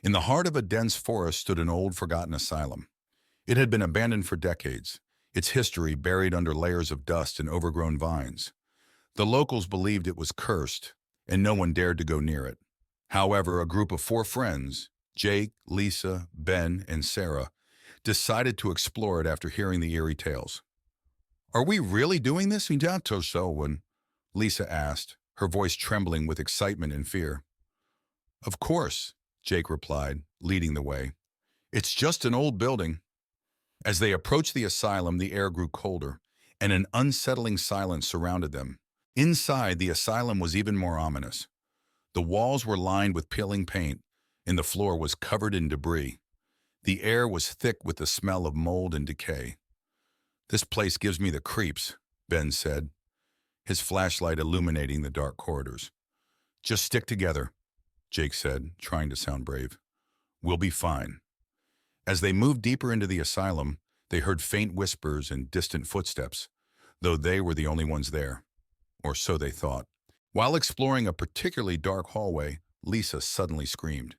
In the heart of a dense forest stood an old, forgotten asylum. It had been abandoned for decades, its history buried under layers of dust and overgrown vines. The locals believed it was cursed, and no one dared to go near it. However, a group of four friends, Jake, Lisa, Ben, and Sarah, decided to explore it after hearing the eerie tales. "Are we really doing this, when Lisa asked, her voice trembling with excitement and fear. "Of course," Jake replied, leading the way. "It's just an old building." As they approached the asylum, the air grew colder, and an unsettling silence surrounded them. Inside, the asylum was even more ominous. The walls were lined with peeling paint, and the floor was covered in debris. The air was thick with the smell of mold and decay. "This place gives me the creeps," Ben said, his flashlight illuminating the dark corridors. "Just stick together," Jake said, trying to sound brave. "We'll be fine." As they moved deeper into the asylum, they heard faint whispers and distant footsteps, though they were the only ones there. Or so they thought. While exploring a particularly dark hallway, Lisa suddenly screamed.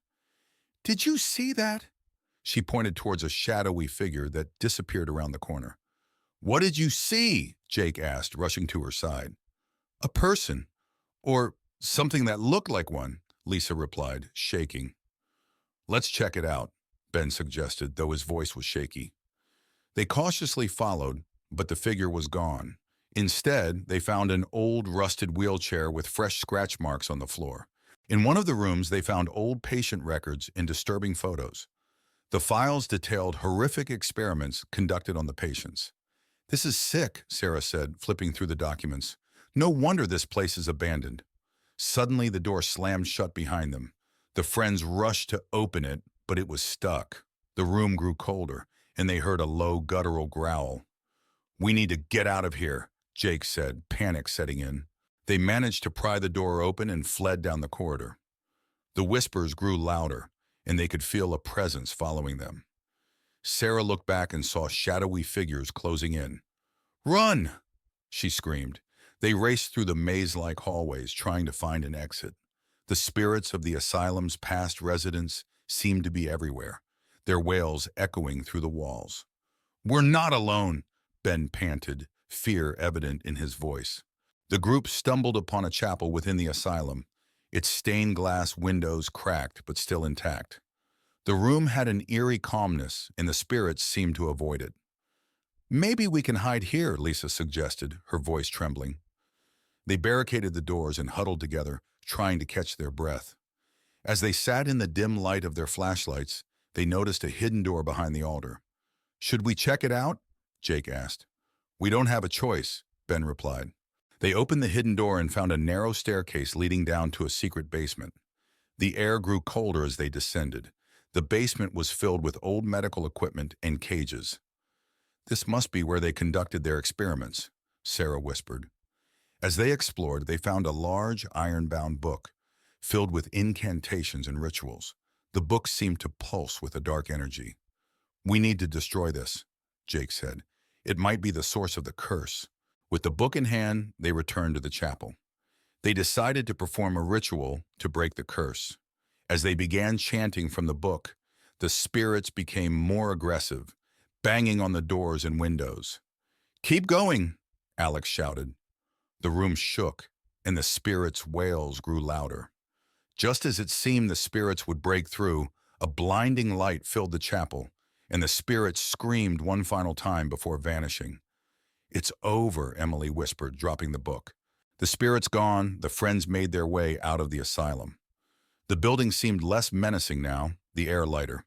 "Did you see that?" She pointed towards a shadowy figure that disappeared around the corner. "What did you see?" Jake asked, rushing to her side. "A person, or something that looked like one," Lisa replied, shaking. "Let's check it out," Ben suggested, though his voice was shaky. They cautiously followed, but the figure was gone. Instead, they found an old, rusted wheelchair with fresh scratch marks on the floor. In one of the rooms, they found old patient records and disturbing photos. The files detailed horrific experiments conducted on the patients. "This is sick," Sarah said, flipping through the documents. "No wonder this place is abandoned." Suddenly, the door slammed shut behind them. The friends rushed to open it, but it was stuck. The room grew colder, and they heard a low, guttural growl. "We need to get out of here," Jake said, panic setting in. They managed to pry the door open and fled down the corridor. The whispers grew louder, and they could feel a presence following them. Sarah looked back and saw shadowy figures closing in. "Run!" she screamed. They raced through the maze-like hallways, trying to find an exit. The spirits of the asylum's past residents seemed to be everywhere, their wails echoing through the walls. "We're not alone," Ben panted, fear evident in his voice. The group stumbled upon a chapel within the asylum, its stained glass windows cracked but still intact. The room had an eerie calmness, and the spirits seemed to avoid it. "Maybe we can hide here," Lisa suggested, her voice trembling. They barricaded the doors and huddled together, trying to catch their breath. As they sat in the dim light of their flashlights, they noticed a hidden door behind the altar. "Should we check it out?" Jake asked. "We don't have a choice," Ben replied. They opened the hidden door and found a narrow staircase leading down to a secret basement. The air grew colder as they descended. The basement was filled with old medical equipment and cages. "This must be where they conducted their experiments," Sarah whispered. As they explored, they found a large, iron-bound book, filled with incantations and rituals. The book seemed to pulse with a dark energy. "We need to destroy this," Jake said. "It might be the source of the curse." With the book in hand, they returned to the chapel. They decided to perform a ritual to break the curse. As they began chanting from the book, the spirits became more aggressive, banging on the doors and windows. "Keep going," Alex shouted. The room shook, and the spirits' wails grew louder. Just as it seemed the spirits would break through, a blinding light filled the chapel, and the spirits screamed one final time before vanishing. "It's over," Emily whispered, dropping the book. The spirits gone, the friends made their way out of the asylum. The building seemed less menacing now, the air lighter.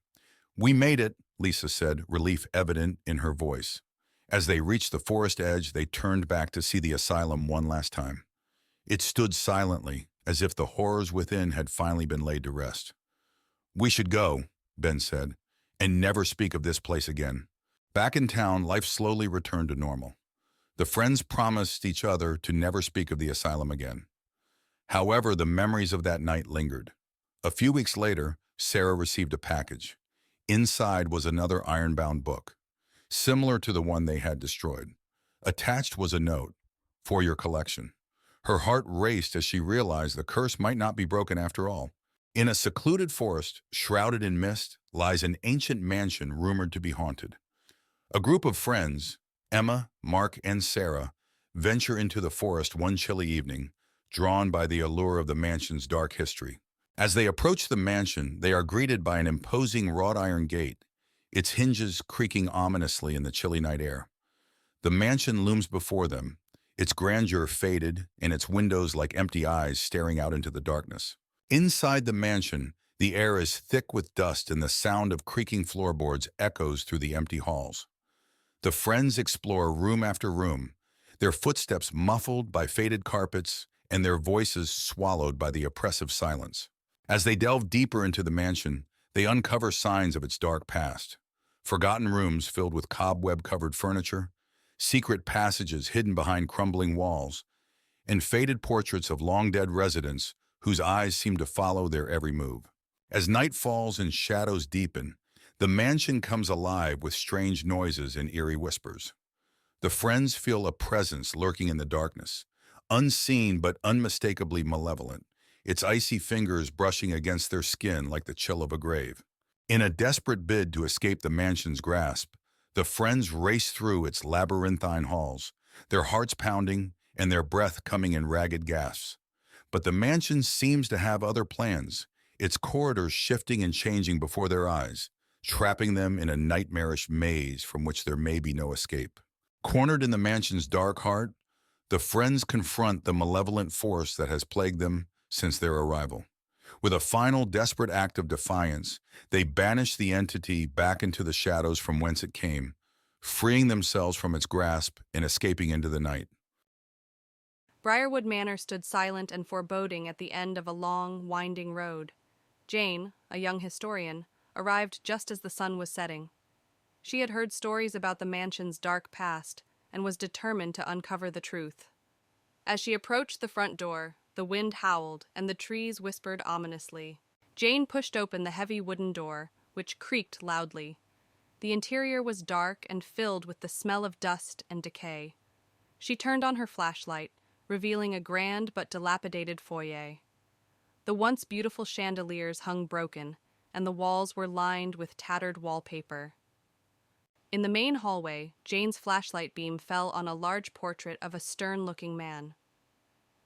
"We made it," Lisa said, relief evident in her voice. As they reached the forest edge, they turned back to see the asylum one last time. It stood silently, as if the horrors within had finally been laid to rest. "We should go," Ben said, "and never speak of this place again." Back in town, life slowly returned to normal. The friends promised each other to never speak of the asylum again. However, the memories of that night lingered. A few weeks later, Sarah received a package. Inside was another iron-bound book, similar to the one they had destroyed. Attached was a note, "For your collection." Her heart raced as she realized the curse might not be broken after all. In a secluded forest, shrouded in mist, lies an ancient mansion rumored to be haunted. A group of friends, Emma, Mark, and Sarah, venture into the forest one chilly evening, drawn by the allure of the mansion's dark history. As they approach the mansion, they are greeted by an imposing wrought iron gate, its hinges creaking ominously in the chilly night air. The mansion looms before them, its grandeur faded and its windows like empty eyes staring out into the darkness. Inside the mansion, the air is thick with dust and the sound of creaking floorboards echoes through the empty halls. The friends explore room after room, their footsteps muffled by faded carpets and their voices swallowed by the oppressive silence. As they delve deeper into the mansion, they uncover signs of its dark past. Forgotten rooms filled with cobweb-covered furniture, secret passages hidden behind crumbling walls, and faded portraits of long-dead residents whose eyes seem to follow their every move. As night falls and shadows deepen, the mansion comes alive with strange noises and eerie whispers. The friends feel a presence lurking in the darkness, unseen but unmistakably malevolent, its icy fingers brushing against their skin like the chill of a grave. In a desperate bid to escape the mansion's grasp, the friends race through its labyrinthine halls, their hearts pounding and their breath coming in ragged gasps. But the mansion seems to have other plans, its corridors shifting and changing before their eyes, trapping them in a nightmarish maze from which there may be no escape. Cornered in the mansion's dark heart, the friends confront the malevolent force that has plagued them since their arrival. With a final desperate act of defiance, they banish the entity back into the shadows from whence it came, freeing themselves from its grasp and escaping into the night. Briarwood Manor stood silent and foreboding at the end of a long, winding road. Jane, a young historian, arrived just as the sun was setting. She had heard stories about the mansion's dark past and was determined to uncover the truth. As she approached the front door, the wind howled and the trees whispered ominously. Jane pushed open the heavy wooden door, which creaked loudly. The interior was dark and filled with the smell of dust and decay. She turned on her flashlight, revealing a grand but dilapidated foyer. The once beautiful chandeliers hung broken, and the walls were lined with tattered wallpaper. In the main hallway, Jane's flashlight beam fell on a large portrait of a stern-looking man.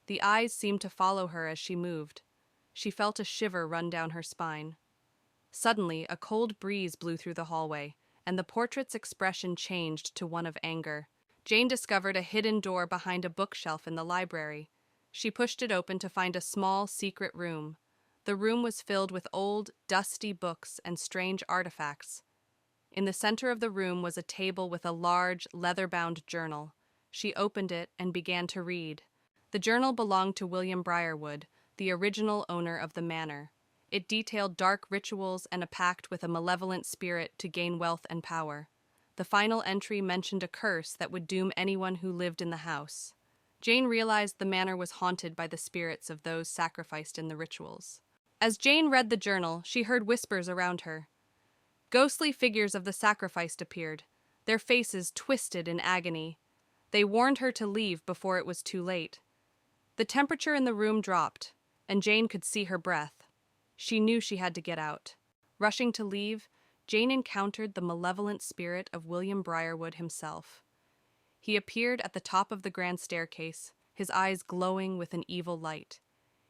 The eyes seemed to follow her as she moved. She felt a shiver run down her spine. Suddenly, a cold breeze blew through the hallway, and the portrait's expression changed to one of anger. Jane discovered a hidden door behind a bookshelf in the library. She pushed it open to find a small, secret room. The room was filled with old, dusty books and strange artifacts. In the center of the room was a table with a large, leather-bound journal. She opened it and began to read. The journal belonged to William Briarwood, the original owner of the manor. It detailed dark rituals and a pact with a malevolent spirit to gain wealth and power. The final entry mentioned a curse that would doom anyone who lived in the house. Jane realized the manor was haunted by the spirits of those sacrificed in the rituals. As Jane read the journal, she heard whispers around her. Ghostly figures of the sacrificed appeared, their faces twisted in agony. They warned her to leave before it was too late. The temperature in the room dropped, and Jane could see her breath. She knew she had to get out. Rushing to leave, Jane encountered the malevolent spirit of William Briarwood himself. He appeared at the top of the grand staircase, his eyes glowing with an evil light.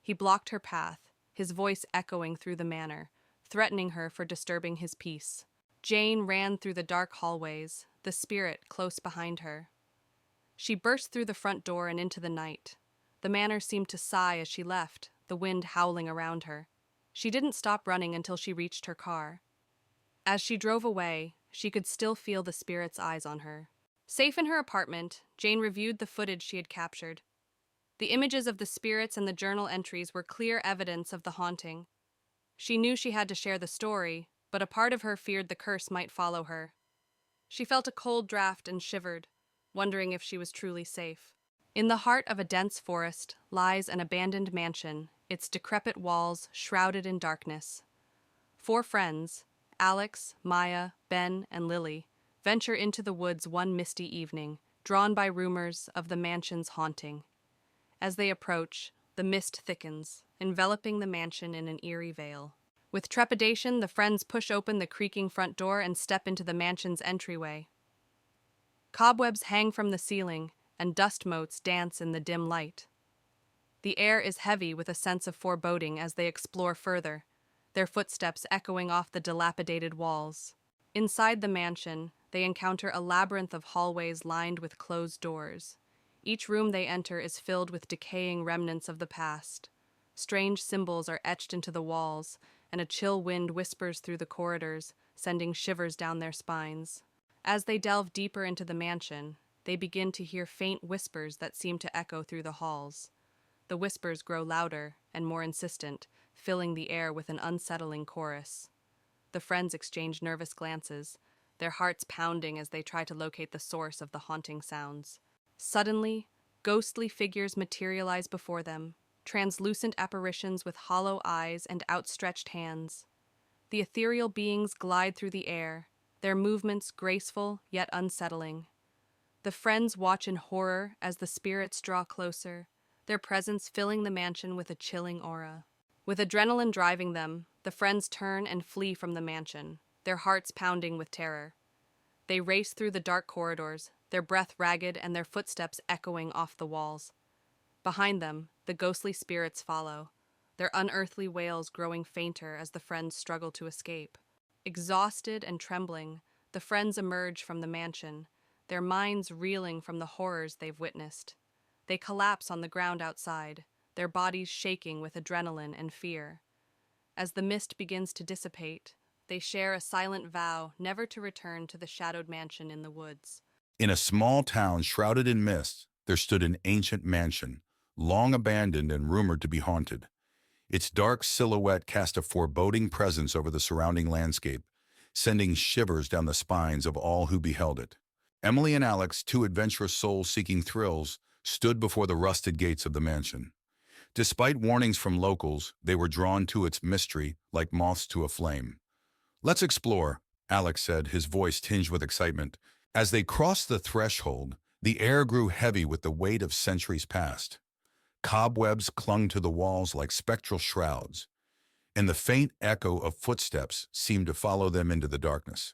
He blocked her path, his voice echoing through the manor, threatening her for disturbing his peace. Jane ran through the dark hallways, the spirit close behind her. She burst through the front door and into the night. The manor seemed to sigh as she left, the wind howling around her. She didn't stop running until she reached her car. As she drove away, she could still feel the spirit's eyes on her. Safe in her apartment, Jane reviewed the footage she had captured. The images of the spirits and the journal entries were clear evidence of the haunting. She knew she had to share the story, but a part of her feared the curse might follow her. She felt a cold draft and shivered, wondering if she was truly safe. In the heart of a dense forest lies an abandoned mansion, its decrepit walls shrouded in darkness. 4 friends, Alex, Maya, Ben, and Lily, venture into the woods one misty evening, drawn by rumors of the mansion's haunting. As they approach, the the mist thickens, enveloping the mansion in an eerie veil. With trepidation, the friends push open the creaking front door and step into the mansion's entryway. Cobwebs hang from the ceiling, and dust motes dance in the dim light. The air is heavy with a sense of foreboding as they explore further, their footsteps echoing off the dilapidated walls. Inside the mansion, they encounter a labyrinth of hallways lined with closed doors. Each room they enter is filled with decaying remnants of the past. Strange symbols are etched into the walls, and a chill wind whispers through the corridors, sending shivers down their spines. As they delve deeper into the mansion, they begin to hear faint whispers that seem to echo through the halls. The whispers grow louder and more insistent, filling the air with an unsettling chorus. The friends exchange nervous glances, their hearts pounding as they try to locate the source of the haunting sounds. Suddenly, ghostly figures materialize before them, translucent apparitions with hollow eyes and outstretched hands. The ethereal beings glide through the air, their movements graceful yet unsettling. The friends watch in horror as the spirits draw closer, their presence filling the mansion with a chilling aura. With adrenaline driving them, the friends turn and flee from the mansion, their hearts pounding with terror. They race through the dark corridors, their breath ragged and their footsteps echoing off the walls. Behind them, the ghostly spirits follow, their unearthly wails growing fainter as the friends struggle to escape. Exhausted and trembling, the friends emerge from the mansion, their minds reeling from the horrors they've witnessed. They collapse on the ground outside, their bodies shaking with adrenaline and fear. As the mist begins to dissipate, they share a silent vow never to return to the shadowed mansion in the woods. In a small town shrouded in mist, there stood an ancient mansion, long abandoned and rumored to be haunted. Its dark silhouette cast a foreboding presence over the surrounding landscape, sending shivers down the spines of all who beheld it. Emily and Alex, two adventurous souls seeking thrills, stood before the rusted gates of the mansion. Despite warnings from locals, they were drawn to its mystery like moths to a flame. "Let's explore," Alex said, his voice tinged with excitement. As they crossed the threshold, the air grew heavy with the weight of centuries past. Cobwebs clung to the walls like spectral shrouds, and the faint echo of footsteps seemed to follow them into the darkness.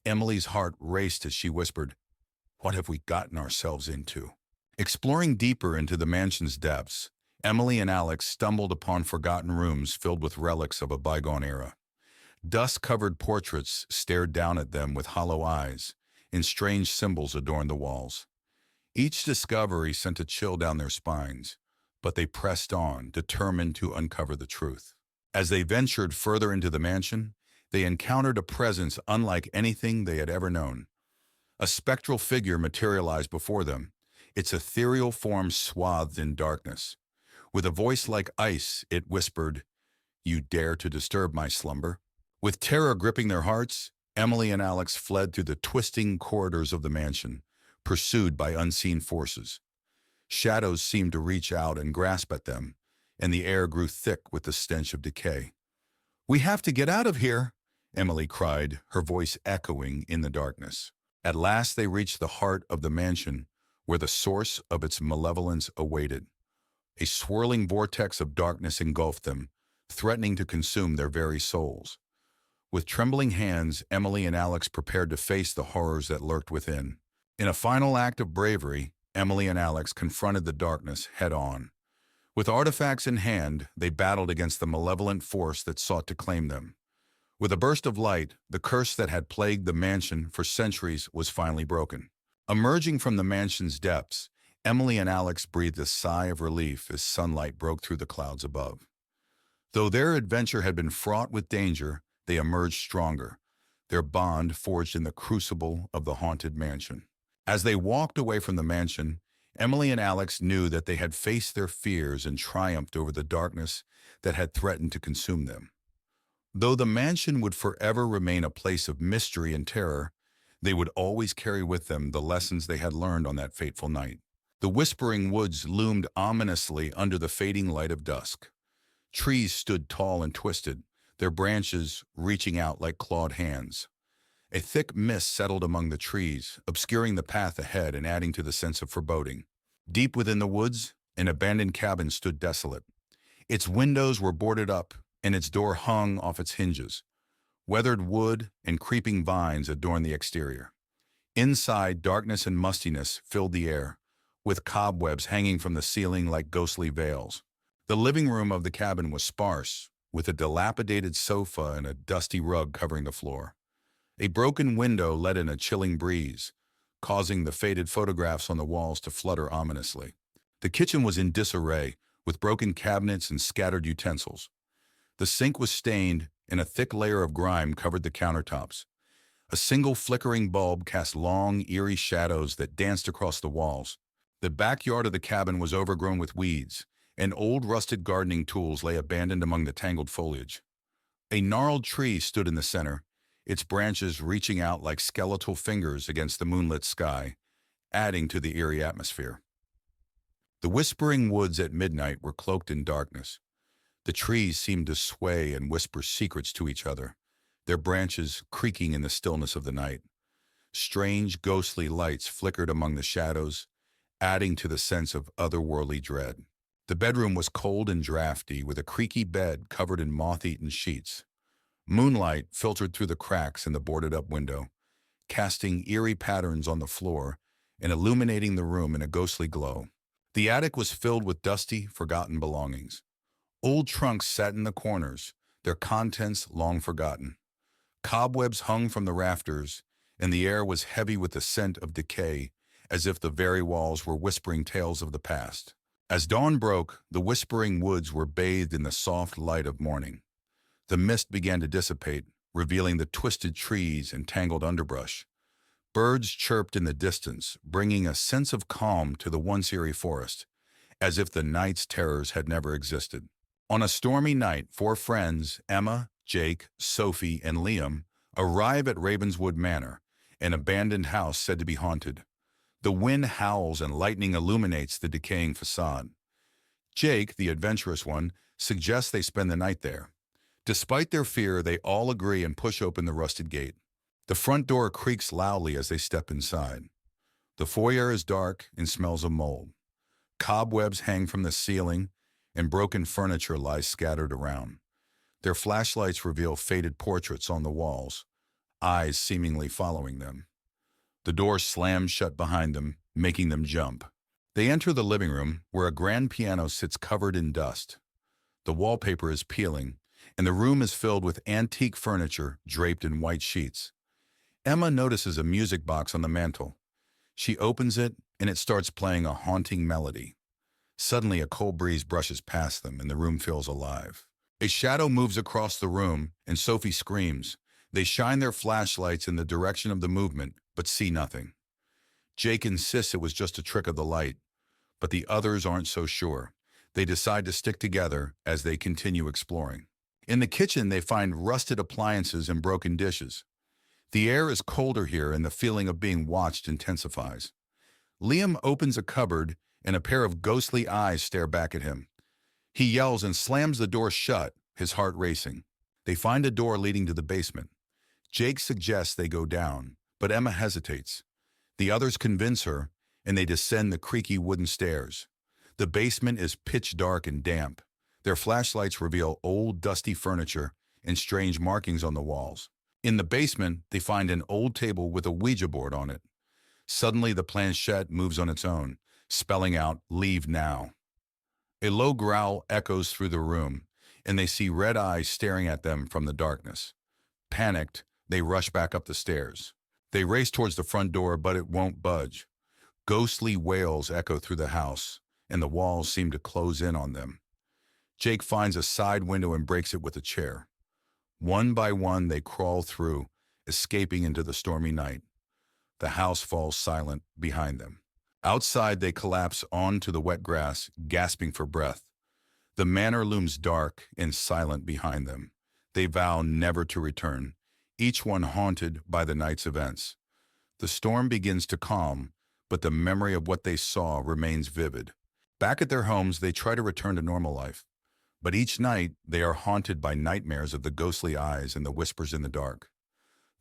Emily's heart raced as she whispered, "What have we gotten ourselves into?" Exploring deeper into the mansion's depths, Emily and Alex stumbled upon forgotten rooms filled with relics of a bygone era. Dust-covered portraits stared down at them with hollow eyes, and strange symbols adorned the walls. Each discovery sent a chill down their spines, but they pressed on, determined to uncover the truth. As they ventured further into the mansion, they encountered a presence unlike anything they had ever known. A spectral figure materialized before them, its ethereal form swathed in darkness. With a voice like ice, it whispered, "You dare to disturb my slumber?" With terror gripping their hearts, Emily and Alex fled through the twisting corridors of the mansion, pursued by unseen forces. Shadows seemed to reach out and grasp at them, and the air grew thick with the stench of decay. "We have to get out of here," Emily cried, her voice echoing in the darkness. At last they reached the heart of the mansion, where the source of its malevolence awaited. A swirling vortex of darkness engulfed them, threatening to consume their very souls. With trembling hands, Emily and Alex prepared to face the horrors that lurked within. In a final act of bravery, Emily and Alex confronted the darkness head-on. With artifacts in hand, they battled against the malevolent force that sought to claim them. With a burst of light, the curse that had plagued the mansion for centuries was finally broken. Emerging from the mansion's depths, Emily and Alex breathed a sigh of relief as sunlight broke through the clouds above. Though their adventure had been fraught with danger, they emerged stronger, their bond forged in the crucible of the haunted mansion. As they walked away from the mansion, Emily and Alex knew that they had faced their fears and triumphed over the darkness that had threatened to consume them. Though the mansion would forever remain a place of mystery and terror, they would always carry with them the lessons they had learned on that fateful night. The whispering woods loomed ominously under the fading light of dusk. Trees stood tall and twisted, their branches reaching out like clawed hands. A thick mist settled among the trees, obscuring the path ahead and adding to the sense of foreboding. Deep within the woods, an abandoned cabin stood desolate. Its windows were boarded up, and its door hung off its hinges. Weathered wood and creeping vines adorned the exterior. Inside, darkness and mustiness filled the air, with cobwebs hanging from the ceiling like ghostly veils. The living room of the cabin was sparse, with a dilapidated sofa and a dusty rug covering the floor. A broken window let in a chilling breeze, causing the faded photographs on the walls to flutter ominously. The kitchen was in disarray, with broken cabinets and scattered utensils. The sink was stained, and a thick layer of grime covered the countertops. A single flickering bulb cast long, eerie shadows that danced across the walls. The backyard of the cabin was overgrown with weeds, and old rusted gardening tools lay abandoned among the tangled foliage. A gnarled tree stood in the center, its branches reaching out like skeletal fingers against the moonlit sky, adding to the eerie atmosphere. The whispering woods at midnight were cloaked in darkness. The trees seemed to sway and whisper secrets to each other, their branches creaking in the stillness of the night. Strange, ghostly lights flickered among the shadows, adding to the sense of otherworldly dread. The bedroom was cold and drafty, with a creaky bed covered in moth-eaten sheets. Moonlight filtered through the cracks in the boarded-up window, casting eerie patterns on the floor and illuminating the room in a ghostly glow. The attic was filled with dusty, forgotten belongings. Old trunks sat in the corners, their contents long forgotten. Cobwebs hung from the rafters, and the air was heavy with the scent of decay, as if the very walls were whispering tales of the past. As dawn broke, the whispering woods were bathed in the soft light of morning. The mist began to dissipate, revealing the twisted trees and tangled underbrush. Birds chirped in the distance, bringing a sense of calm to the once eerie forest, as if the night's terrors had never existed. On a stormy night, 4 friends, Emma, Jake, Sophie, and Liam, arrive at Ravenswood Manor, an abandoned house said to be haunted. The wind howls and lightning illuminates the decaying facade. Jake, the adventurous one, suggests they spend the night there. Despite their fear, they all agree and push open the rusted gate. The front door creaks loudly as they step inside. The foyer is dark and smells of mold. Cobwebs hang from the ceiling, and broken furniture lies scattered around. Their flashlights reveal faded portraits on the walls, eyes seemingly following them. The door slams shut behind them, making them jump. They enter the living room, where a grand piano sits covered in dust. The wallpaper is peeling, and the room is filled with antique furniture draped in white sheets. Emma notices a music box on the mantel. She opens it, and it starts playing a haunting melody. Suddenly, a cold breeze brushes past them, and the room feels alive. A shadow moves across the room, and Sophie screams. They shine their flashlights in the direction of the movement, but see nothing. Jake insists it was just a trick of the light, but the others aren't so sure. They decide to stick together as they continue exploring. In the kitchen, they find rusted appliances and broken dishes. The air is colder here, and the feeling of being watched intensifies. Liam opens a cupboard, and a pair of ghostly eyes stare back at him. He yells and slams the door shut, his heart racing. They find a door leading to the basement. Jake suggests they go down, but Emma hesitates. The others convince her, and they descend the creaky wooden stairs. The basement is pitch dark and damp. Their flashlights reveal old, dusty furniture and strange markings on the walls. In the basement, they find an old table with a Ouija board on it. Suddenly, the planchette moves on its own, spelling out, "Leave now." A low growl echoes through the room, and they see red eyes staring at them from the darkness. Panicked, they rush back up the stairs. They race towards the front door, but it won't budge. Ghostly wails echo through the house, and the walls seem to close in on them. Jake finds a side window and breaks it with a chair. One by one, they crawl through, escaping into the stormy night. The house falls silent behind them. Outside, they collapse onto the wet grass, gasping for breath. The manor looms dark and silent behind them. They vow never to return, each one haunted by the night's events. The storm begins to calm, but the memory of what they saw remains vivid. Back at their homes, they try to return to normal life. But each night, they are haunted by nightmares of the ghostly eyes and the whispers in the dark.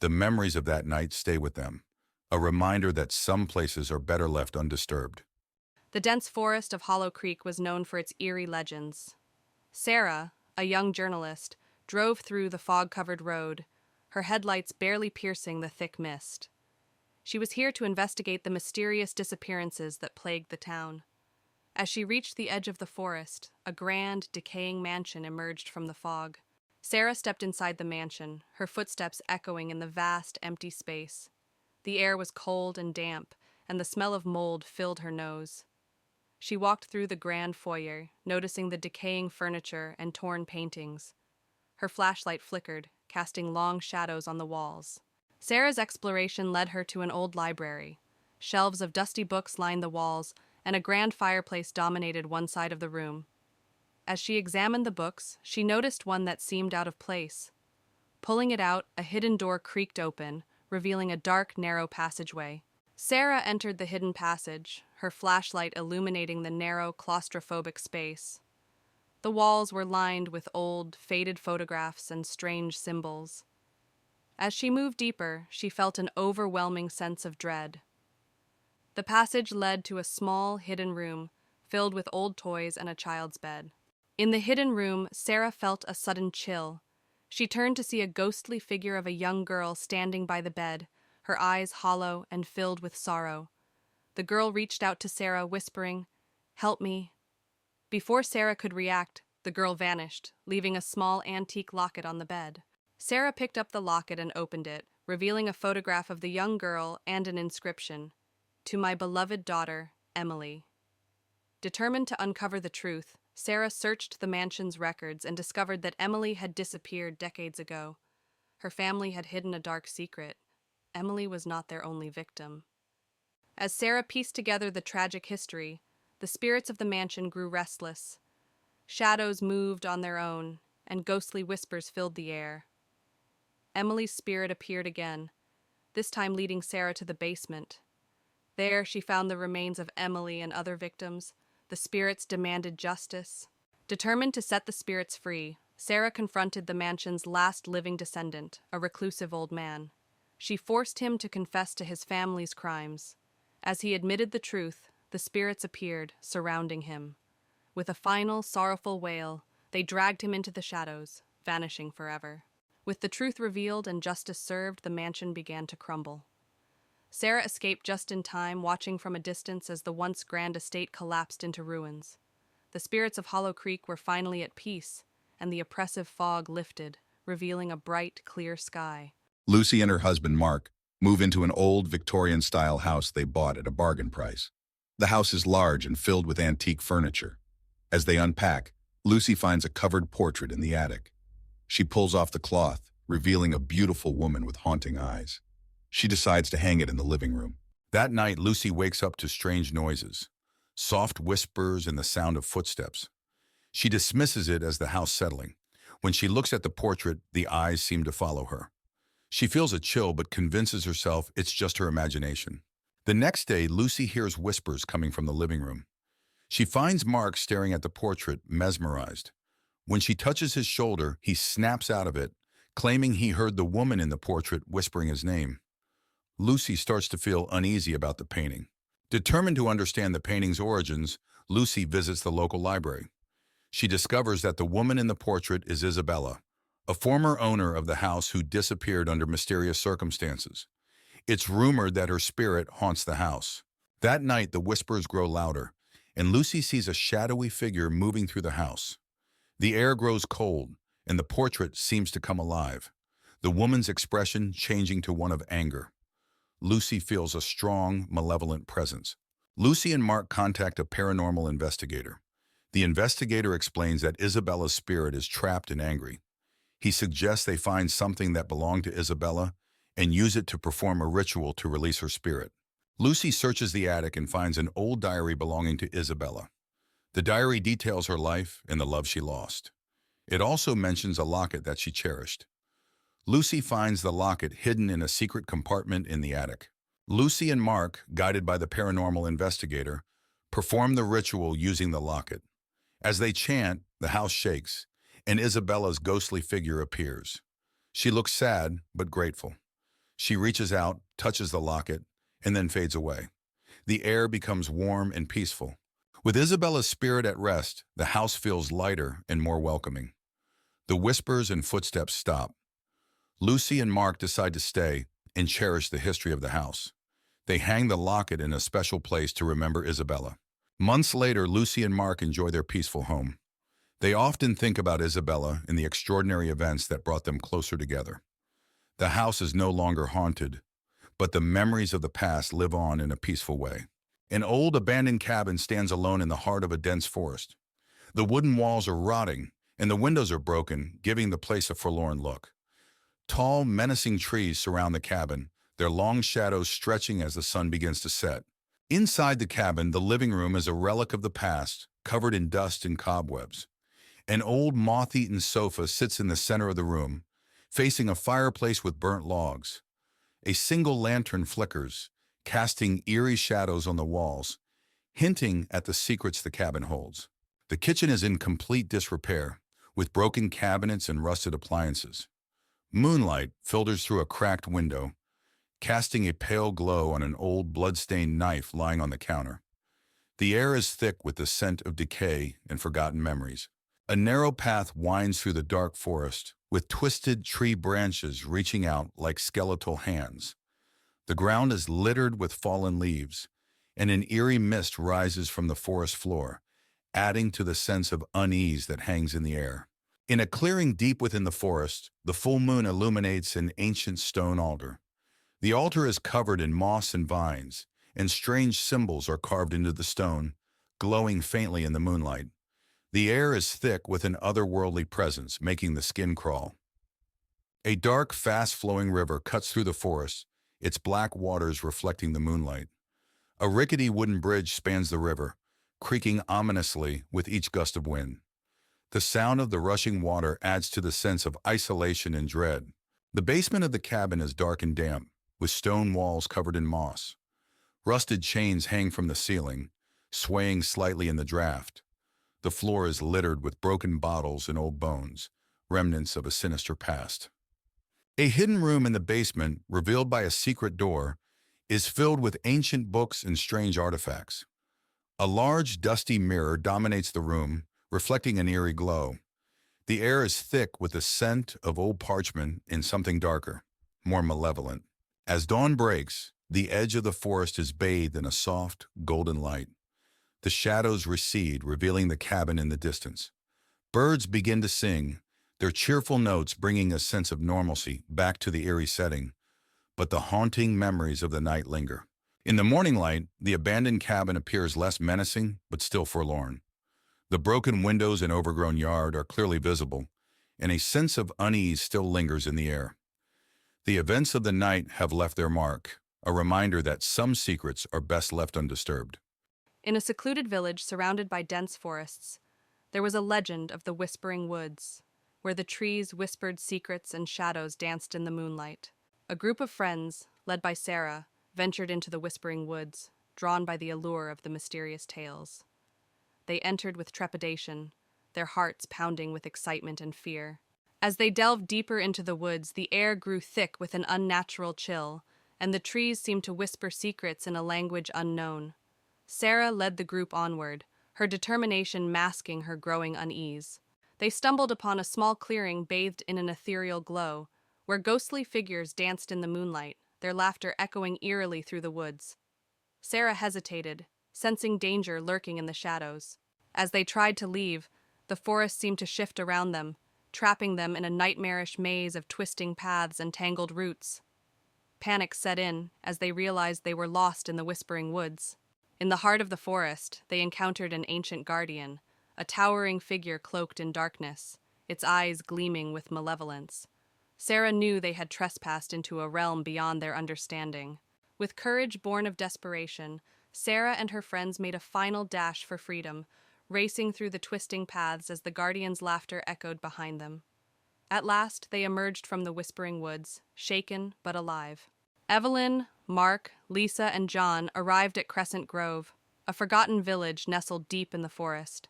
The memories of that night stay with them, a reminder that some places are better left undisturbed. The dense forest of Hollow Creek was known for its eerie legends. Sarah, a young journalist, drove through the fog-covered road, her headlights barely piercing the thick mist. She was here to investigate the mysterious disappearances that plagued the town. As she reached the edge of the forest, a grand, decaying mansion emerged from the fog. Sarah stepped inside the mansion, her footsteps echoing in the vast, empty space. The air was cold and damp, and the smell of mold filled her nose. She walked through the grand foyer, noticing the decaying furniture and torn paintings. Her flashlight flickered, casting long shadows on the walls. Sarah's exploration led her to an old library. Shelves of dusty books lined the walls, and a grand fireplace dominated one side of the room. As she examined the books, she noticed one that seemed out of place. Pulling it out, a hidden door creaked open, revealing a dark, narrow passageway. Sarah entered the hidden passage, her flashlight illuminating the narrow, claustrophobic space. The walls were lined with old, faded photographs and strange symbols. As she moved deeper, she felt an overwhelming sense of dread. The passage led to a small, hidden room, filled with old toys and a child's bed. In the hidden room, Sarah felt a sudden chill. She turned to see a ghostly figure of a young girl standing by the bed, her eyes hollow and filled with sorrow. The girl reached out to Sarah, whispering, "Help me." Before Sarah could react, the girl vanished, leaving a small antique locket on the bed. Sarah picked up the locket and opened it, revealing a photograph of the young girl and an inscription, "To my beloved daughter, Emily." Determined to uncover the truth, Sarah searched the mansion's records and discovered that Emily had disappeared decades ago. Her family had hidden a dark secret. Emily was not their only victim. As Sarah pieced together the tragic history, the spirits of the mansion grew restless. Shadows moved on their own, and ghostly whispers filled the air. Emily's spirit appeared again, this time leading Sarah to the basement. There she found the remains of Emily and other victims. The spirits demanded justice. Determined to set the spirits free, Sarah confronted the mansion's last living descendant, a reclusive old man. She forced him to confess to his family's crimes. As he admitted the truth, the spirits appeared, surrounding him. With a final, sorrowful wail, they dragged him into the shadows, vanishing forever. With the truth revealed and justice served, the mansion began to crumble. Sarah escaped just in time, watching from a distance as the once grand estate collapsed into ruins. The spirits of Hollow Creek were finally at peace, and the oppressive fog lifted, revealing a bright, clear sky. Lucy and her husband, Mark, move into an old Victorian-style house they bought at a bargain price. The house is large and filled with antique furniture. As they unpack, Lucy finds a covered portrait in the attic. She pulls off the cloth, revealing a beautiful woman with haunting eyes. She decides to hang it in the living room. That night, Lucy wakes up to strange noises, soft whispers and the sound of footsteps. She dismisses it as the house settling. When she looks at the portrait, the eyes seem to follow her. She feels a chill but convinces herself it's just her imagination. The next day, Lucy hears whispers coming from the living room. She finds Mark staring at the portrait, mesmerized. When she touches his shoulder, he snaps out of it, claiming he heard the woman in the portrait whispering his name. Lucy starts to feel uneasy about the painting. Determined to understand the painting's origins, Lucy visits the local library. She discovers that the woman in the portrait is Isabella, a former owner of the house who disappeared under mysterious circumstances. It's rumored that her spirit haunts the house. That night, the whispers grow louder, and Lucy sees a shadowy figure moving through the house. The air grows cold, and the portrait seems to come alive, the woman's expression changing to one of anger. Lucy feels a strong, malevolent presence. Lucy and Mark contact a paranormal investigator. The investigator explains that Isabella's spirit is trapped and angry. He suggests they find something that belonged to Isabella and use it to perform a ritual to release her spirit. Lucy searches the attic and finds an old diary belonging to Isabella. The diary details her life and the love she lost. It also mentions a locket that she cherished. Lucy finds the locket hidden in a secret compartment in the attic. Lucy and Mark, guided by the paranormal investigator, perform the ritual using the locket. As they chant, the house shakes, and Isabella's ghostly figure appears. She looks sad, but grateful. She reaches out, touches the locket, and then fades away. The air becomes warm and peaceful. With Isabella's spirit at rest, the house feels lighter and more welcoming. The whispers and footsteps stop. Lucy and Mark decide to stay and cherish the history of the house. They hang the locket in a special place to remember Isabella. Months later, Lucy and Mark enjoy their peaceful home. They often think about Isabella and the extraordinary events that brought them closer together. The house is no longer haunted, but the memories of the past live on in a peaceful way. An old abandoned cabin stands alone in the heart of a dense forest. The wooden walls are rotting, and the windows are broken, giving the place a forlorn look. Tall, menacing trees surround the cabin, their long shadows stretching as the sun begins to set. Inside the cabin, the living room is a relic of the past, covered in dust and cobwebs. An old moth-eaten sofa sits in the center of the room, facing a fireplace with burnt logs. A single lantern flickers, casting eerie shadows on the walls, hinting at the secrets the cabin holds. The kitchen is in complete disrepair, with broken cabinets and rusted appliances. Moonlight filters through a cracked window, casting a pale glow on an old blood-stained knife lying on the counter. The air is thick with the scent of decay and forgotten memories. A narrow path winds through the dark forest, with twisted tree branches reaching out like skeletal hands. The ground is littered with fallen leaves, and an eerie mist rises from the forest floor, adding to the sense of unease that hangs in the air. In a clearing deep within the forest, the full moon illuminates an ancient stone altar. The altar is covered in moss and vines, and strange symbols are carved into the stone, glowing faintly in the moonlight. The air is thick with an otherworldly presence, making the skin crawl. A dark, fast-flowing river cuts through the forest, its black waters reflecting the moonlight. A rickety wooden bridge spans the river, creaking ominously with each gust of wind. The sound of the rushing water adds to the sense of isolation and dread. The basement of the cabin is dark and damp, with stone walls covered in moss. Rusted chains hang from the ceiling, swaying slightly in the draft. The floor is littered with broken bottles and old bones, remnants of a sinister past. A hidden room in the basement, revealed by a secret door, is filled with ancient books and strange artifacts. A large, dusty mirror dominates the room, reflecting an eerie glow. The air is thick with the scent of old parchment and something darker, more malevolent. As dawn breaks, the edge of the forest is bathed in a soft, golden light. The shadows recede, revealing the cabin in the distance. Birds begin to sing, their cheerful notes bringing a sense of normalcy back to the eerie setting, but the haunting memories of the night linger. In the morning light, the abandoned cabin appears less menacing, but still forlorn. The broken windows and overgrown yard are clearly visible, and a sense of unease still lingers in the air. The events of the night have left their mark, a reminder that some secrets are best left undisturbed. In a secluded village surrounded by dense forests, there was a legend of the Whispering Woods, where the trees whispered secrets and shadows danced in the moonlight. A group of friends, led by Sarah, ventured into the Whispering Woods, drawn by the allure of the mysterious tales. They entered with trepidation, their hearts pounding with excitement and fear. As they delved deeper into the woods, the air grew thick with an unnatural chill, and the trees seemed to whisper secrets in a language unknown. Sarah led the group onward, her determination masking her growing unease. They stumbled upon a small clearing bathed in an ethereal glow, where ghostly figures danced in the moonlight, their laughter echoing eerily through the woods. Sarah hesitated, sensing danger lurking in the shadows. As they tried to leave, the forest seemed to shift around them, trapping them in a nightmarish maze of twisting paths and tangled roots. Panic set in as they realized they were lost in the Whispering Woods. In the heart of the forest, they encountered an ancient guardian, a towering figure cloaked in darkness, its eyes gleaming with malevolence. Sarah knew they had trespassed into a realm beyond their understanding. With courage born of desperation, Sarah and her friends made a final dash for freedom, racing through the twisting paths as the guardian's laughter echoed behind them. At last, they emerged from the Whispering Woods, shaken but alive. Evelyn, Mark, Lisa, and John arrived at Crescent Grove, a forgotten village nestled deep in the forest.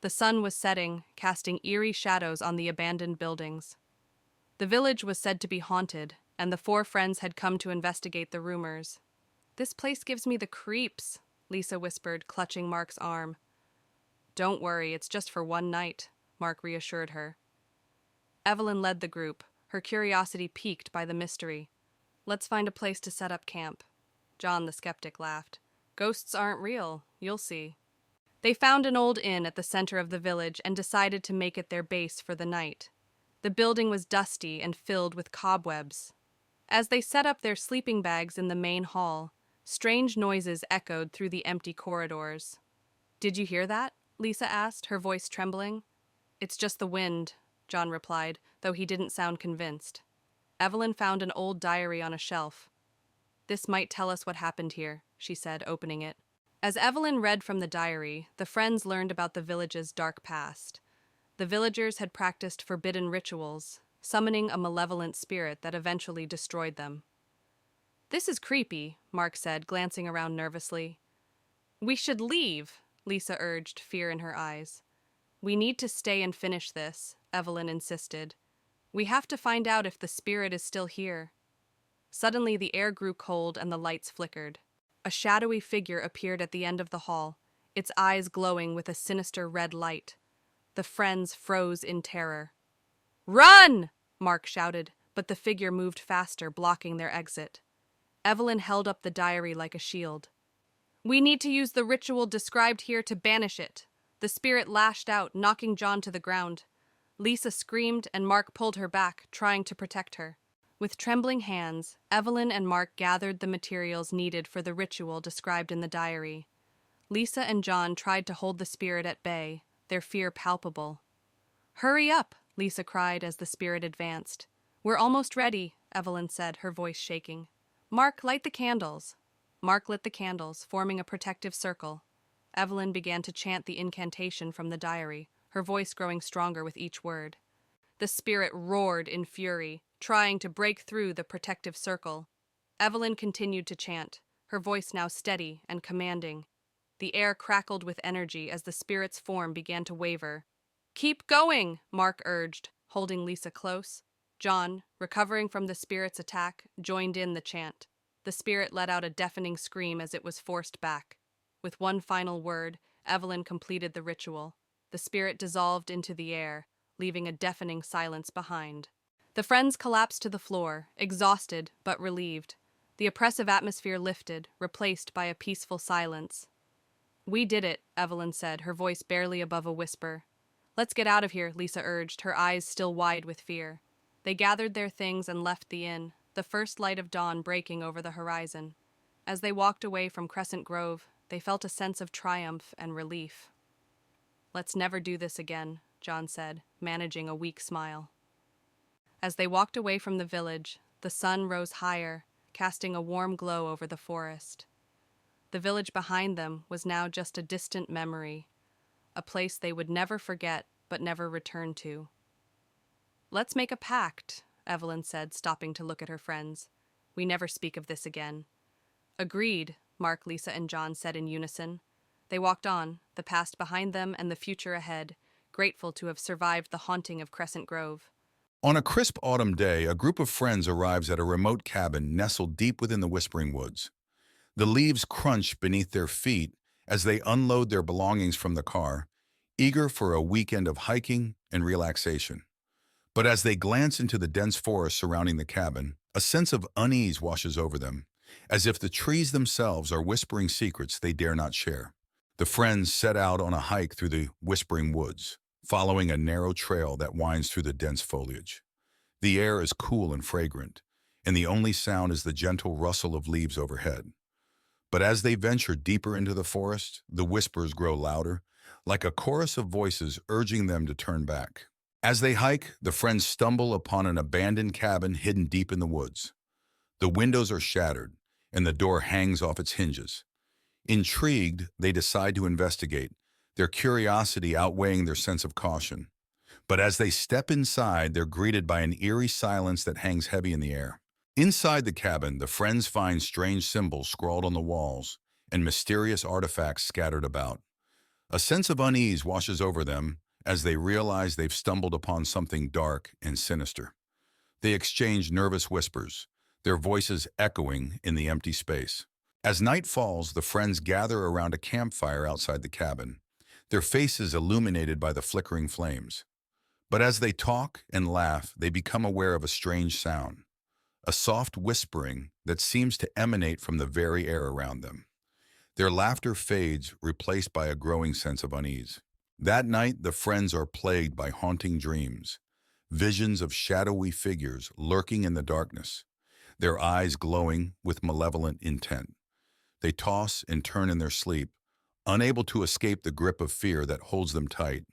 The sun was setting, casting eerie shadows on the abandoned buildings. The village was said to be haunted, and the four friends had come to investigate the rumors. This place gives me the creeps, Lisa whispered, clutching Mark's arm. Don't worry, it's just for one night, Mark reassured her. Evelyn led the group, her curiosity piqued by the mystery. Let's find a place to set up camp. John the skeptic laughed. Ghosts aren't real, you'll see. They found an old inn at the center of the village and decided to make it their base for the night. The building was dusty and filled with cobwebs. As they set up their sleeping bags in the main hall, strange noises echoed through the empty corridors. Did you hear that? Lisa asked, her voice trembling. It's just the wind, John replied, though he didn't sound convinced. Evelyn found an old diary on a shelf. This might tell us what happened here, she said, opening it. As Evelyn read from the diary, the friends learned about the village's dark past. The villagers had practiced forbidden rituals, summoning a malevolent spirit that eventually destroyed them. This is creepy, Mark said, glancing around nervously. We should leave, Lisa urged, fear in her eyes. We need to stay and finish this, Evelyn insisted. We have to find out if the spirit is still here. Suddenly the air grew cold and the lights flickered. A shadowy figure appeared at the end of the hall, its eyes glowing with a sinister red light. The friends froze in terror. Run! Mark shouted, but the figure moved faster, blocking their exit. Evelyn held up the diary like a shield. We need to use the ritual described here to banish it. The spirit lashed out, knocking John to the ground. Lisa screamed and Mark pulled her back, trying to protect her. With trembling hands, Evelyn and Mark gathered the materials needed for the ritual described in the diary. Lisa and John tried to hold the spirit at bay, their fear palpable. Hurry up, Lisa cried as the spirit advanced. We're almost ready, Evelyn said, her voice shaking. Mark, light the candles. Mark lit the candles, forming a protective circle. Evelyn began to chant the incantation from the diary, her voice growing stronger with each word. The spirit roared in fury, trying to break through the protective circle. Evelyn continued to chant, her voice now steady and commanding. The air crackled with energy as the spirit's form began to waver. Keep going, Mark urged, holding Lisa close. John, recovering from the spirit's attack, joined in the chant. The spirit let out a deafening scream as it was forced back. With one final word, Evelyn completed the ritual. The spirit dissolved into the air, leaving a deafening silence behind. The friends collapsed to the floor, exhausted but relieved. The oppressive atmosphere lifted, replaced by a peaceful silence. We did it, Evelyn said, her voice barely above a whisper. Let's get out of here, Lisa urged, her eyes still wide with fear. They gathered their things and left the inn, the first light of dawn breaking over the horizon. As they walked away from Crescent Grove, they felt a sense of triumph and relief. Let's never do this again, John said, managing a weak smile. As they walked away from the village, the sun rose higher, casting a warm glow over the forest. The village behind them was now just a distant memory, a place they would never forget but never return to. Let's make a pact, Evelyn said, stopping to look at her friends. We never speak of this again. Agreed, Mark, Lisa, and John said in unison. They walked on, the past behind them and the future ahead, grateful to have survived the haunting of Crescent Grove. On a crisp autumn day, a group of friends arrives at a remote cabin nestled deep within the Whispering Woods. The leaves crunch beneath their feet as they unload their belongings from the car, eager for a weekend of hiking and relaxation. But as they glance into the dense forest surrounding the cabin, a sense of unease washes over them, as if the trees themselves are whispering secrets they dare not share. The friends set out on a hike through the Whispering Woods, following a narrow trail that winds through the dense foliage. The air is cool and fragrant, and the only sound is the gentle rustle of leaves overhead. But as they venture deeper into the forest, the whispers grow louder, like a chorus of voices urging them to turn back. As they hike, the friends stumble upon an abandoned cabin hidden deep in the woods. The windows are shattered, and the door hangs off its hinges. Intrigued, they decide to investigate, their curiosity outweighing their sense of caution. But as they step inside, they're greeted by an eerie silence that hangs heavy in the air. Inside the cabin, the friends find strange symbols scrawled on the walls and mysterious artifacts scattered about. A sense of unease washes over them as they realize they've stumbled upon something dark and sinister. They exchange nervous whispers, their voices echoing in the empty space. As night falls, the friends gather around a campfire outside the cabin, their faces illuminated by the flickering flames. But as they talk and laugh, they become aware of a strange sound, a soft whispering that seems to emanate from the very air around them. Their laughter fades, replaced by a growing sense of unease. That night, the friends are plagued by haunting dreams, visions of shadowy figures lurking in the darkness, their eyes glowing with malevolent intent. They toss and turn in their sleep, unable to escape the grip of fear that holds them tight.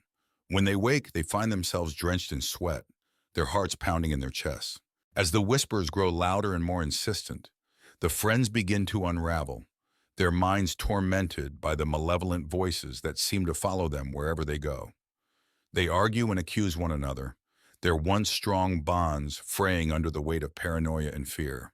When they wake, they find themselves drenched in sweat, their hearts pounding in their chests. As the whispers grow louder and more insistent, the friends begin to unravel, their minds tormented by the malevolent voices that seem to follow them wherever they go. They argue and accuse one another, their once strong bonds fraying under the weight of paranoia and fear.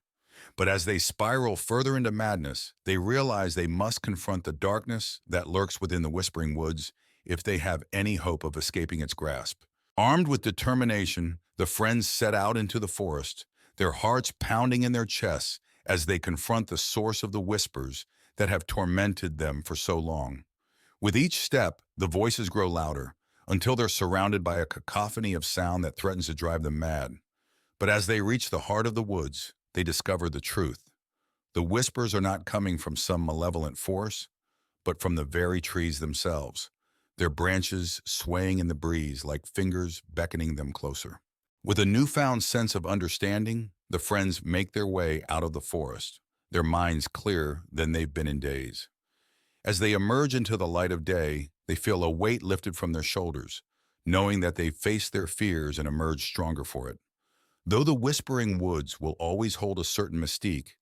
But as they spiral further into madness, they realize they must confront the darkness that lurks within the whispering woods if they have any hope of escaping its grasp. Armed with determination, the friends set out into the forest, their hearts pounding in their chests as they confront the source of the whispers that have tormented them for so long. With each step, the voices grow louder, until they're surrounded by a cacophony of sound that threatens to drive them mad. But as they reach the heart of the woods, they discover the truth. The whispers are not coming from some malevolent force, but from the very trees themselves, their branches swaying in the breeze like fingers beckoning them closer. With a newfound sense of understanding, the friends make their way out of the forest, their minds clearer than they've been in days. As they emerge into the light of day, they feel a weight lifted from their shoulders, knowing that they've faced their fears and emerged stronger for it. Though the whispering woods will always hold a certain mystique,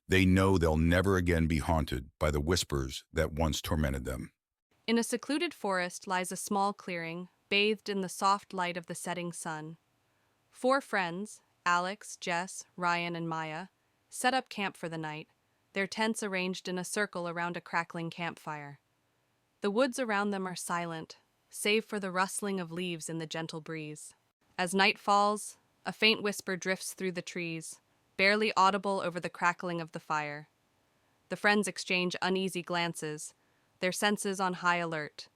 they know they'll never again be haunted by the whispers that once tormented them. In a secluded forest lies a small clearing, bathed in the soft light of the setting sun. Four friends, Alex, Jess, Ryan, and Maya, set up camp for the night, their tents arranged in a circle around a crackling campfire. The woods around them are silent, save for the rustling of leaves in the gentle breeze. As night falls, a faint whisper drifts through the trees, barely audible over the crackling of the fire. The friends exchange uneasy glances, their senses on high alert.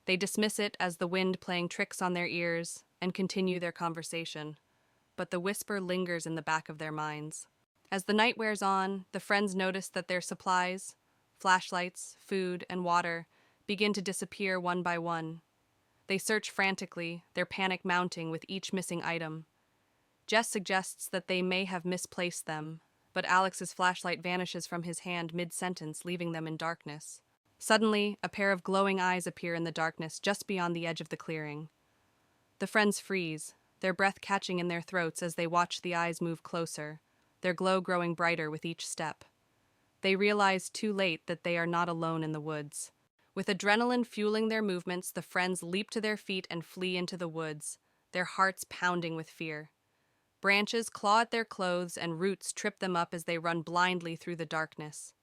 They dismiss it as the wind playing tricks on their ears and continue their conversation, but the whisper lingers in the back of their minds. As the night wears on, the friends notice that their supplies, flashlights, food, and water, begin to disappear one by one. They search frantically, their panic mounting with each missing item. Jess suggests that they may have misplaced them, but Alex's flashlight vanishes from his hand mid-sentence, leaving them in darkness. Suddenly, a pair of glowing eyes appear in the darkness just beyond the edge of the clearing. The friends freeze, their breath catching in their throats as they watch the eyes move closer, their glow growing brighter with each step. They realize too late that they are not alone in the woods. With adrenaline fueling their movements, the friends leap to their feet and flee into the woods, their hearts pounding with fear. Branches claw at their clothes and roots trip them up as they run blindly through the darkness.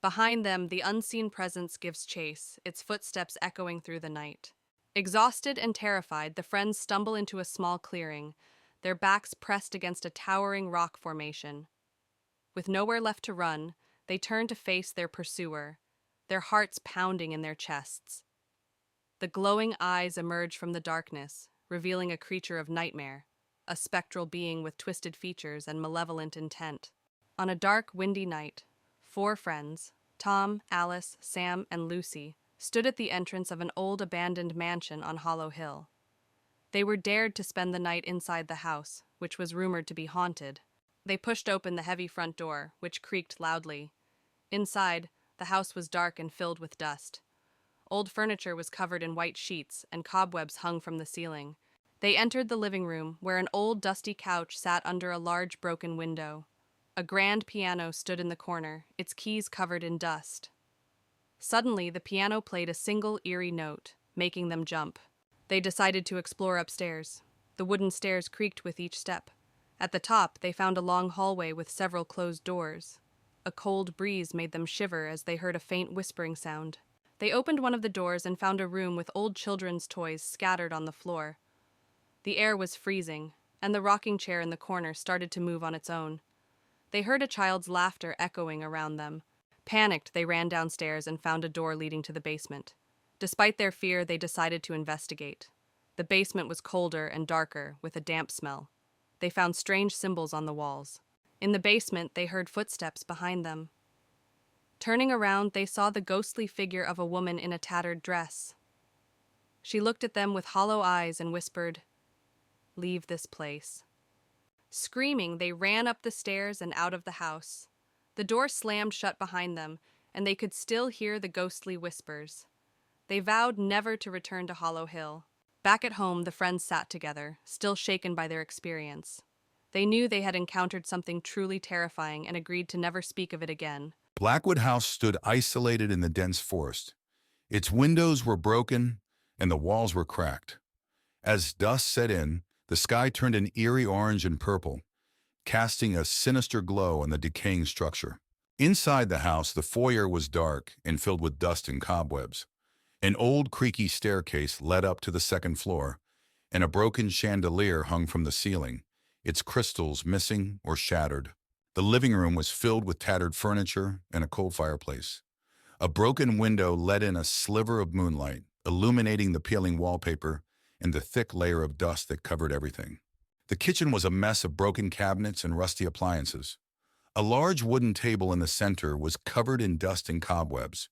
Behind them, the unseen presence gives chase, its footsteps echoing through the night. Exhausted and terrified, the friends stumble into a small clearing, their backs pressed against a towering rock formation. With nowhere left to run, they turn to face their pursuer, their hearts pounding in their chests. The glowing eyes emerge from the darkness, revealing a creature of nightmare, a spectral being with twisted features and malevolent intent. On a dark, windy night, four friends, Tom, Alice, Sam, and Lucy, stood at the entrance of an old abandoned mansion on Hollow Hill. They were dared to spend the night inside the house, which was rumored to be haunted. They pushed open the heavy front door, which creaked loudly. Inside, the house was dark and filled with dust. Old furniture was covered in white sheets, and cobwebs hung from the ceiling. They entered the living room, where an old dusty couch sat under a large broken window. A grand piano stood in the corner, its keys covered in dust. Suddenly, the piano played a single eerie note, making them jump. They decided to explore upstairs. The wooden stairs creaked with each step. At the top, they found a long hallway with several closed doors. A cold breeze made them shiver as they heard a faint whispering sound. They opened one of the doors and found a room with old children's toys scattered on the floor. The air was freezing, and the rocking chair in the corner started to move on its own. They heard a child's laughter echoing around them. Panicked, they ran downstairs and found a door leading to the basement. Despite their fear, they decided to investigate. The basement was colder and darker, with a damp smell. They found strange symbols on the walls. In the basement, they heard footsteps behind them. Turning around, they saw the ghostly figure of a woman in a tattered dress. She looked at them with hollow eyes and whispered, "Leave this place." Screaming, they ran up the stairs and out of the house. The door slammed shut behind them, and they could still hear the ghostly whispers. They vowed never to return to Hollow Hill. Back at home, the friends sat together, still shaken by their experience. They knew they had encountered something truly terrifying and agreed to never speak of it again. Blackwood House stood isolated in the dense forest. Its windows were broken and the walls were cracked. As dusk set in, the sky turned an eerie orange and purple, casting a sinister glow on the decaying structure. Inside the house, the foyer was dark and filled with dust and cobwebs. An old creaky staircase led up to the second floor, and a broken chandelier hung from the ceiling, its crystals missing or shattered. The living room was filled with tattered furniture and a cold fireplace. A broken window let in a sliver of moonlight, illuminating the peeling wallpaper and the thick layer of dust that covered everything. The kitchen was a mess of broken cabinets and rusty appliances. A large wooden table in the center was covered in dust and cobwebs,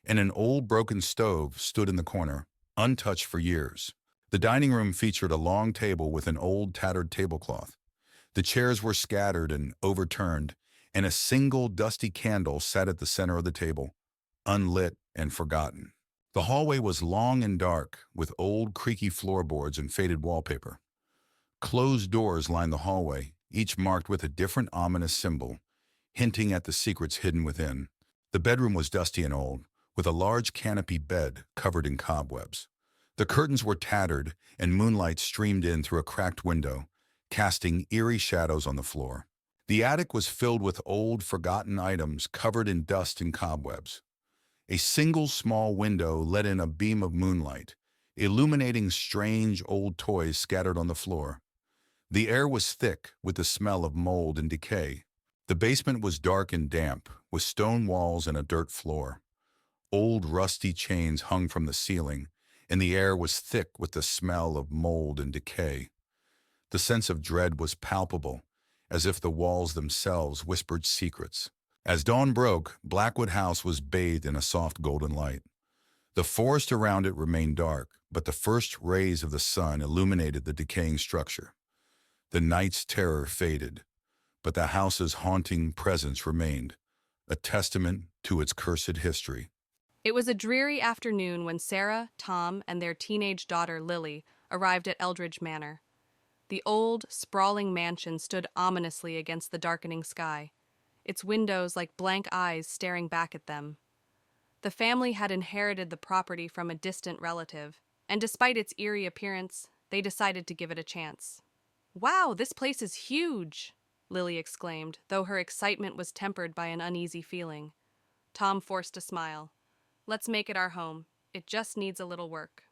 and an old broken stove stood in the corner, untouched for years. The dining room featured a long table with an old tattered tablecloth. The chairs were scattered and overturned, and a single dusty candle sat at the center of the table, unlit and forgotten. The hallway was long and dark, with old creaky floorboards and faded wallpaper. Closed doors lined the hallway, each marked with a different ominous symbol, hinting at the secrets hidden within. The bedroom was dusty and old, with a large canopy bed covered in cobwebs. The curtains were tattered, and moonlight streamed in through a cracked window, casting eerie shadows on the floor. The attic was filled with old, forgotten items covered in dust and cobwebs. A single small window let in a beam of moonlight, illuminating strange old toys scattered on the floor. The air was thick with the smell of mold and decay. The basement was dark and damp, with stone walls and a dirt floor. Old rusty chains hung from the ceiling, and the air was thick with the smell of mold and decay. The sense of dread was palpable, as if the walls themselves whispered secrets. As dawn broke, Blackwood House was bathed in a soft golden light. The forest around it remained dark, but the first rays of the sun illuminated the decaying structure. The night's terror faded, but the house's haunting presence remained, a testament to its cursed history. It was a dreary afternoon when Sarah, Tom, and their teenage daughter Lily arrived at Eldridge Manor. The old, sprawling mansion stood ominously against the darkening sky, its windows like blank eyes staring back at them. The family had inherited the property from a distant relative, and despite its eerie appearance, they decided to give it a chance. "Wow, this place is huge!" Lily exclaimed, though her excitement was tempered by an uneasy feeling. Tom forced a smile. "Let's make it our home. It just needs a little work."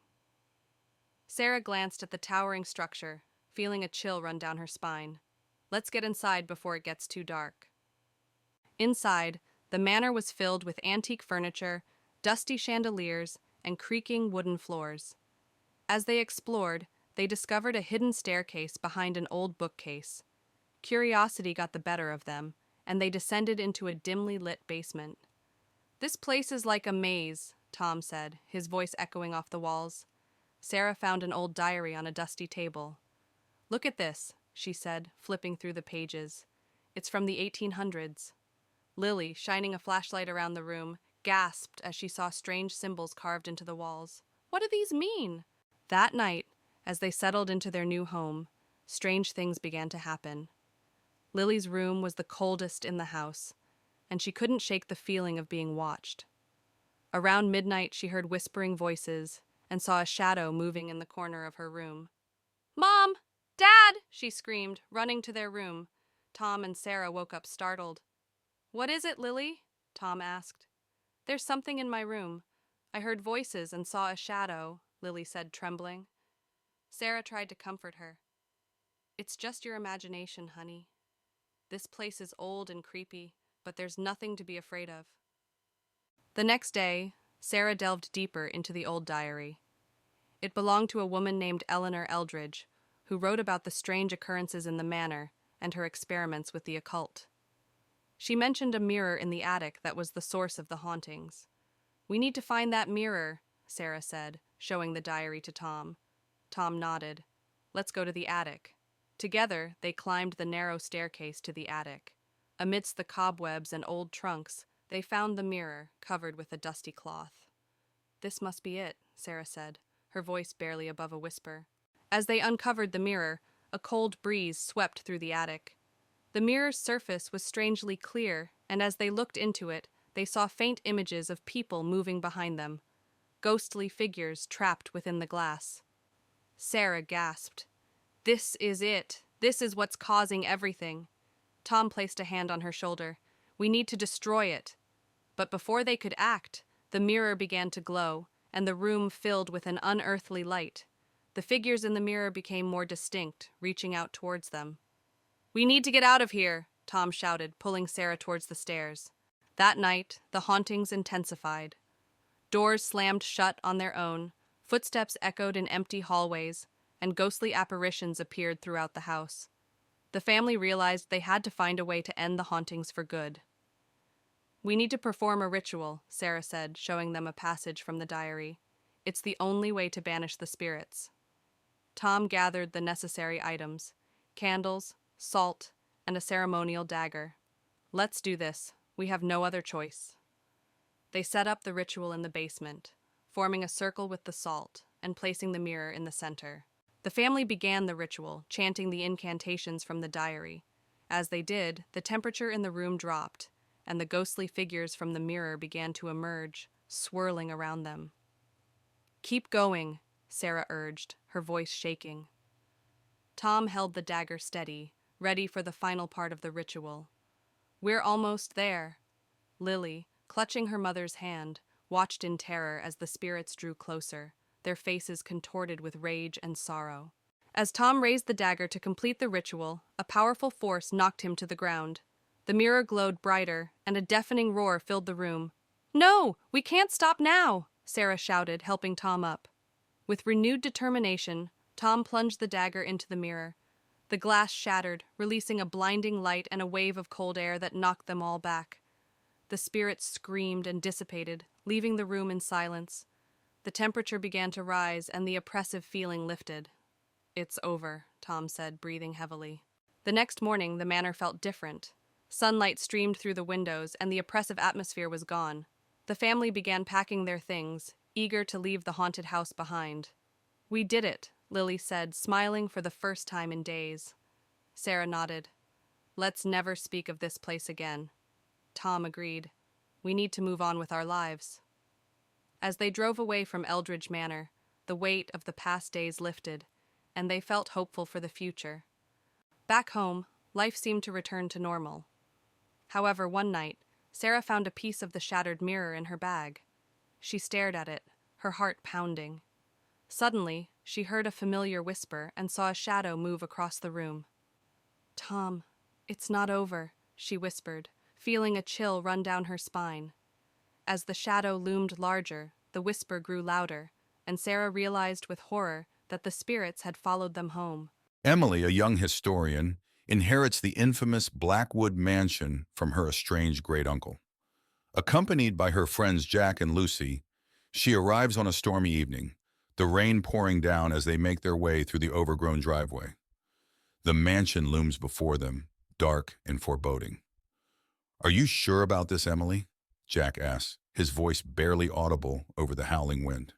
Sarah glanced at the towering structure, feeling a chill run down her spine. "Let's get inside before it gets too dark." Inside, the manor was filled with antique furniture, dusty chandeliers, and creaking wooden floors. As they explored, they discovered a hidden staircase behind an old bookcase. Curiosity got the better of them, and they descended into a dimly lit basement. "This place is like a maze," Tom said, his voice echoing off the walls. Sarah found an old diary on a dusty table. "Look at this," she said, flipping through the pages. "It's from the 1800s. Lily, shining a flashlight around the room, gasped as she saw strange symbols carved into the walls. "What do these mean?" That night, as they settled into their new home, strange things began to happen. Lily's room was the coldest in the house, and she couldn't shake the feeling of being watched. Around midnight, she heard whispering voices and saw a shadow moving in the corner of her room. "Mom! Dad!" she screamed, running to their room. Tom and Sarah woke up startled. "What is it, Lily?" Tom asked. "There's something in my room. I heard voices and saw a shadow," Lily said, trembling. Sarah tried to comfort her. "It's just your imagination, honey. This place is old and creepy, but there's nothing to be afraid of." The next day, Sarah delved deeper into the old diary. It belonged to a woman named Eleanor Eldridge, who wrote about the strange occurrences in the manor and her experiments with the occult. She mentioned a mirror in the attic that was the source of the hauntings. "We need to find that mirror," Sarah said, showing the diary to Tom. Tom nodded. "Let's go to the attic." Together, they climbed the narrow staircase to the attic. Amidst the cobwebs and old trunks, they found the mirror, covered with a dusty cloth. "This must be it," Sarah said, her voice barely above a whisper. As they uncovered the mirror, a cold breeze swept through the attic. The mirror's surface was strangely clear, and as they looked into it, they saw faint images of people moving behind them, ghostly figures trapped within the glass. Sarah gasped. "This is it. This is what's causing everything." Tom placed a hand on her shoulder. "We need to destroy it." But before they could act, the mirror began to glow, and the room filled with an unearthly light. The figures in the mirror became more distinct, reaching out towards them. "We need to get out of here," Tom shouted, pulling Sarah towards the stairs. That night, the hauntings intensified. Doors slammed shut on their own, footsteps echoed in empty hallways, and ghostly apparitions appeared throughout the house. The family realized they had to find a way to end the hauntings for good. "We need to perform a ritual," Sarah said, showing them a passage from the diary. "It's the only way to banish the spirits." Tom gathered the necessary items: candles, salt, and a ceremonial dagger. "Let's do this. We have no other choice." They set up the ritual in the basement, forming a circle with the salt and placing the mirror in the center. The family began the ritual, chanting the incantations from the diary. As they did, the temperature in the room dropped, and the ghostly figures from the mirror began to emerge, swirling around them. "Keep going," Sarah urged, her voice shaking. Tom held the dagger steady, ready for the final part of the ritual. "We're almost there." Lily, clutching her mother's hand, watched in terror as the spirits drew closer, their faces contorted with rage and sorrow. As Tom raised the dagger to complete the ritual, a powerful force knocked him to the ground. The mirror glowed brighter, and a deafening roar filled the room. "No, we can't stop now!" Sarah shouted, helping Tom up. With renewed determination, Tom plunged the dagger into the mirror. The glass shattered, releasing a blinding light and a wave of cold air that knocked them all back. The spirits screamed and dissipated, leaving the room in silence. The temperature began to rise, and the oppressive feeling lifted. "It's over," Tom said, breathing heavily. The next morning, the manor felt different. Sunlight streamed through the windows, and the oppressive atmosphere was gone. The family began packing their things, eager to leave the haunted house behind. "We did it," Lily said, smiling for the first time in days. Sarah nodded. "Let's never speak of this place again." Tom agreed. "We need to move on with our lives." As they drove away from Eldridge Manor, the weight of the past days lifted, and they felt hopeful for the future. Back home, life seemed to return to normal. However, one night, Sarah found a piece of the shattered mirror in her bag. She stared at it, her heart pounding. Suddenly, she heard a familiar whisper and saw a shadow move across the room. "Tom, it's not over," she whispered, feeling a chill run down her spine. As the shadow loomed larger, the whisper grew louder, and Sarah realized with horror that the spirits had followed them home. Emily, a young historian, inherits the infamous Blackwood mansion from her estranged great-uncle. Accompanied by her friends Jack and Lucy, she arrives on a stormy evening, the rain pouring down as they make their way through the overgrown driveway. The mansion looms before them, dark and foreboding. "Are you sure about this, Emily?" Jack asks, his voice barely audible over the howling wind.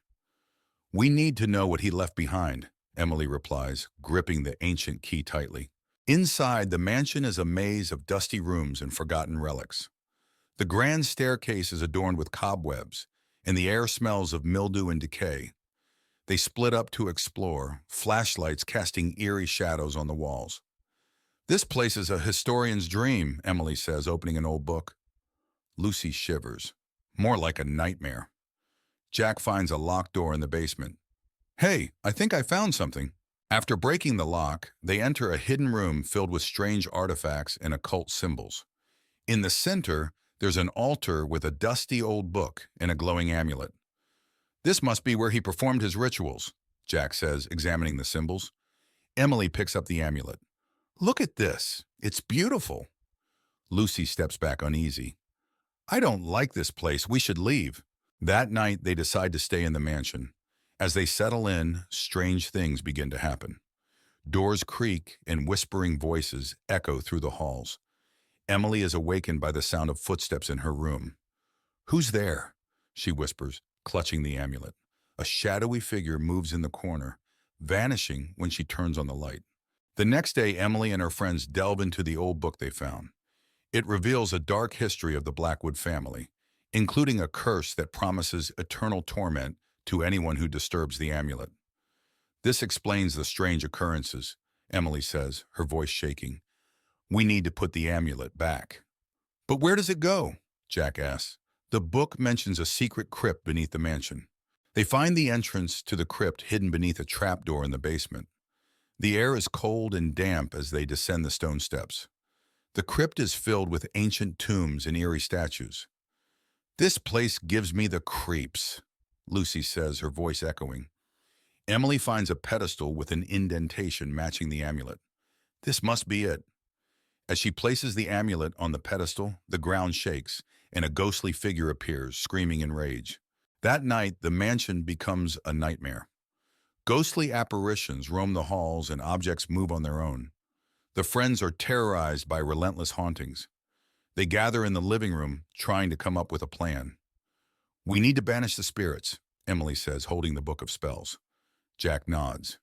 "We need to know what he left behind," Emily replies, gripping the ancient key tightly. Inside, the mansion is a maze of dusty rooms and forgotten relics. The grand staircase is adorned with cobwebs, and the air smells of mildew and decay. They split up to explore, flashlights casting eerie shadows on the walls. "This place is a historian's dream," Emily says, opening an old book. Lucy shivers. "More like a nightmare." Jack finds a locked door in the basement. "Hey, I think I found something." After breaking the lock, they enter a hidden room filled with strange artifacts and occult symbols. In the center, There's an altar with a dusty old book and a glowing amulet. This must be where he performed his rituals, Jack says, examining the symbols. Emily picks up the amulet. Look at this. It's beautiful. Lucy steps back uneasy. I don't like this place. We should leave. That night, they decide to stay in the mansion. As they settle in, strange things begin to happen. Doors creak and whispering voices echo through the halls. Emily is awakened by the sound of footsteps in her room. Who's there? She whispers, clutching the amulet. A shadowy figure moves in the corner, vanishing when she turns on the light. The next day, Emily and her friends delve into the old book they found. It reveals a dark history of the Blackwood family, including a curse that promises eternal torment to anyone who disturbs the amulet. This explains the strange occurrences, Emily says, her voice shaking. We need to put the amulet back. But where does it go? Jack asks. The book mentions a secret crypt beneath the mansion. They find the entrance to the crypt hidden beneath a trapdoor in the basement. The air is cold and damp as they descend the stone steps. The crypt is filled with ancient tombs and eerie statues. This place gives me the creeps, Lucy says, her voice echoing. Emily finds a pedestal with an indentation matching the amulet. This must be it. As she places the amulet on the pedestal, the ground shakes, and a ghostly figure appears, screaming in rage. That night, the mansion becomes a nightmare. Ghostly apparitions roam the halls and objects move on their own. The friends are terrorized by relentless hauntings. They gather in the living room, trying to come up with a plan. We need to banish the spirits, Emily says, holding the book of spells. Jack nods.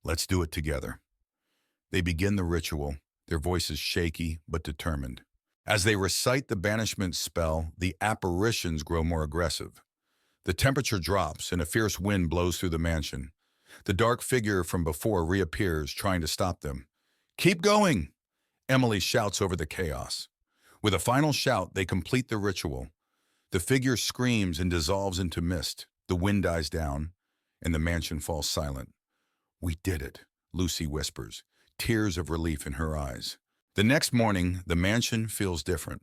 Let's do it together. They begin the ritual, their voices shaky but determined. As they recite the banishment spell, the apparitions grow more aggressive. The temperature drops and a fierce wind blows through the mansion. The dark figure from before reappears, trying to stop them. Keep going! Emily shouts over the chaos. With a final shout, they complete the ritual. The figure screams and dissolves into mist. The wind dies down, and the mansion falls silent. We did it, Lucy whispers, tears of relief in her eyes. The next morning, the mansion feels different.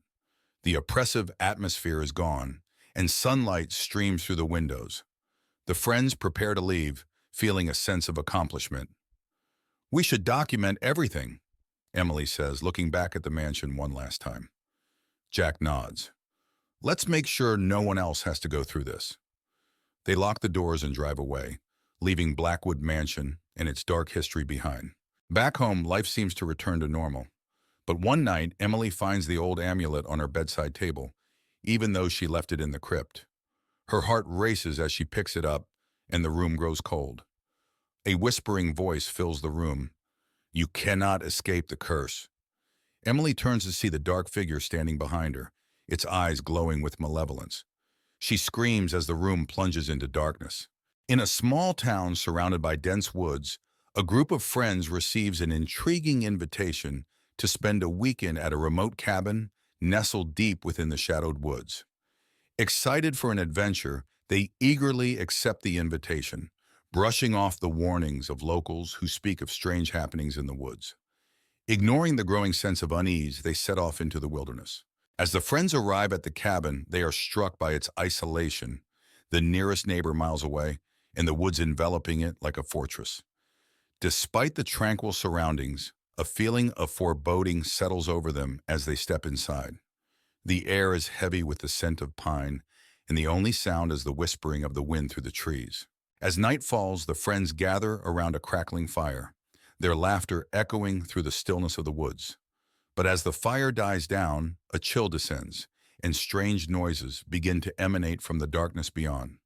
The oppressive atmosphere is gone, and sunlight streams through the windows. The friends prepare to leave, feeling a sense of accomplishment. We should document everything, Emily says, looking back at the mansion one last time. Jack nods. Let's make sure no one else has to go through this. They lock the doors and drive away, leaving Blackwood Mansion and its dark history behind. Back home, life seems to return to normal. But one night, Emily finds the old amulet on her bedside table, even though she left it in the crypt. Her heart races as she picks it up, and the room grows cold. A whispering voice fills the room. You cannot escape the curse. Emily turns to see the dark figure standing behind her, its eyes glowing with malevolence. She screams as the room plunges into darkness. In a small town surrounded by dense woods, a group of friends receives an intriguing invitation to spend a weekend at a remote cabin nestled deep within the shadowed woods. Excited for an adventure, they eagerly accept the invitation, brushing off the warnings of locals who speak of strange happenings in the woods. Ignoring the growing sense of unease, they set off into the wilderness. As the friends arrive at the cabin, they are struck by its isolation, the nearest neighbor miles away, and the woods enveloping it like a fortress. Despite the tranquil surroundings, a feeling of foreboding settles over them as they step inside. The air is heavy with the scent of pine, and the only sound is the whispering of the wind through the trees. As night falls, the friends gather around a crackling fire, their laughter echoing through the stillness of the woods. But as the fire dies down, a chill descends, and strange noises begin to emanate from the darkness beyond.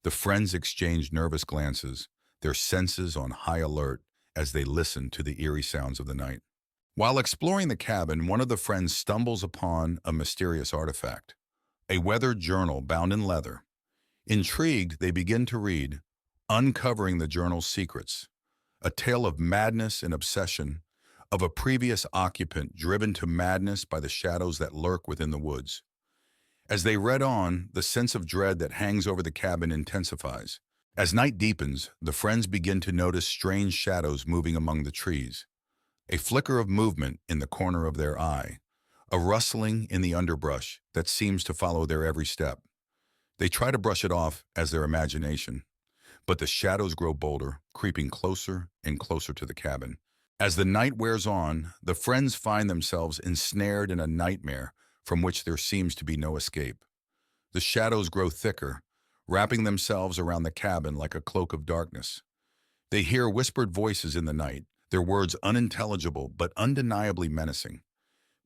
The friends exchange nervous glances, their senses on high alert as they listen to the eerie sounds of the night. While exploring the cabin, one of the friends stumbles upon a mysterious artifact, a weathered journal bound in leather. Intrigued, they begin to read, uncovering the journal's secrets, a tale of madness and obsession, of a previous occupant driven to madness by the shadows that lurk within the woods. As they read on, the sense of dread that hangs over the cabin intensifies. As night deepens, the friends begin to notice strange shadows moving among the trees. A flicker of movement in the corner of their eye, a rustling in the underbrush that seems to follow their every step. They try to brush it off as their imagination, but the shadows grow bolder, creeping closer and closer to the cabin. As the night wears on, the friends find themselves ensnared in a nightmare from which there seems to be no escape. The shadows grow thicker, wrapping themselves around the cabin like a cloak of darkness. They hear whispered voices in the night, their words unintelligible but undeniably menacing.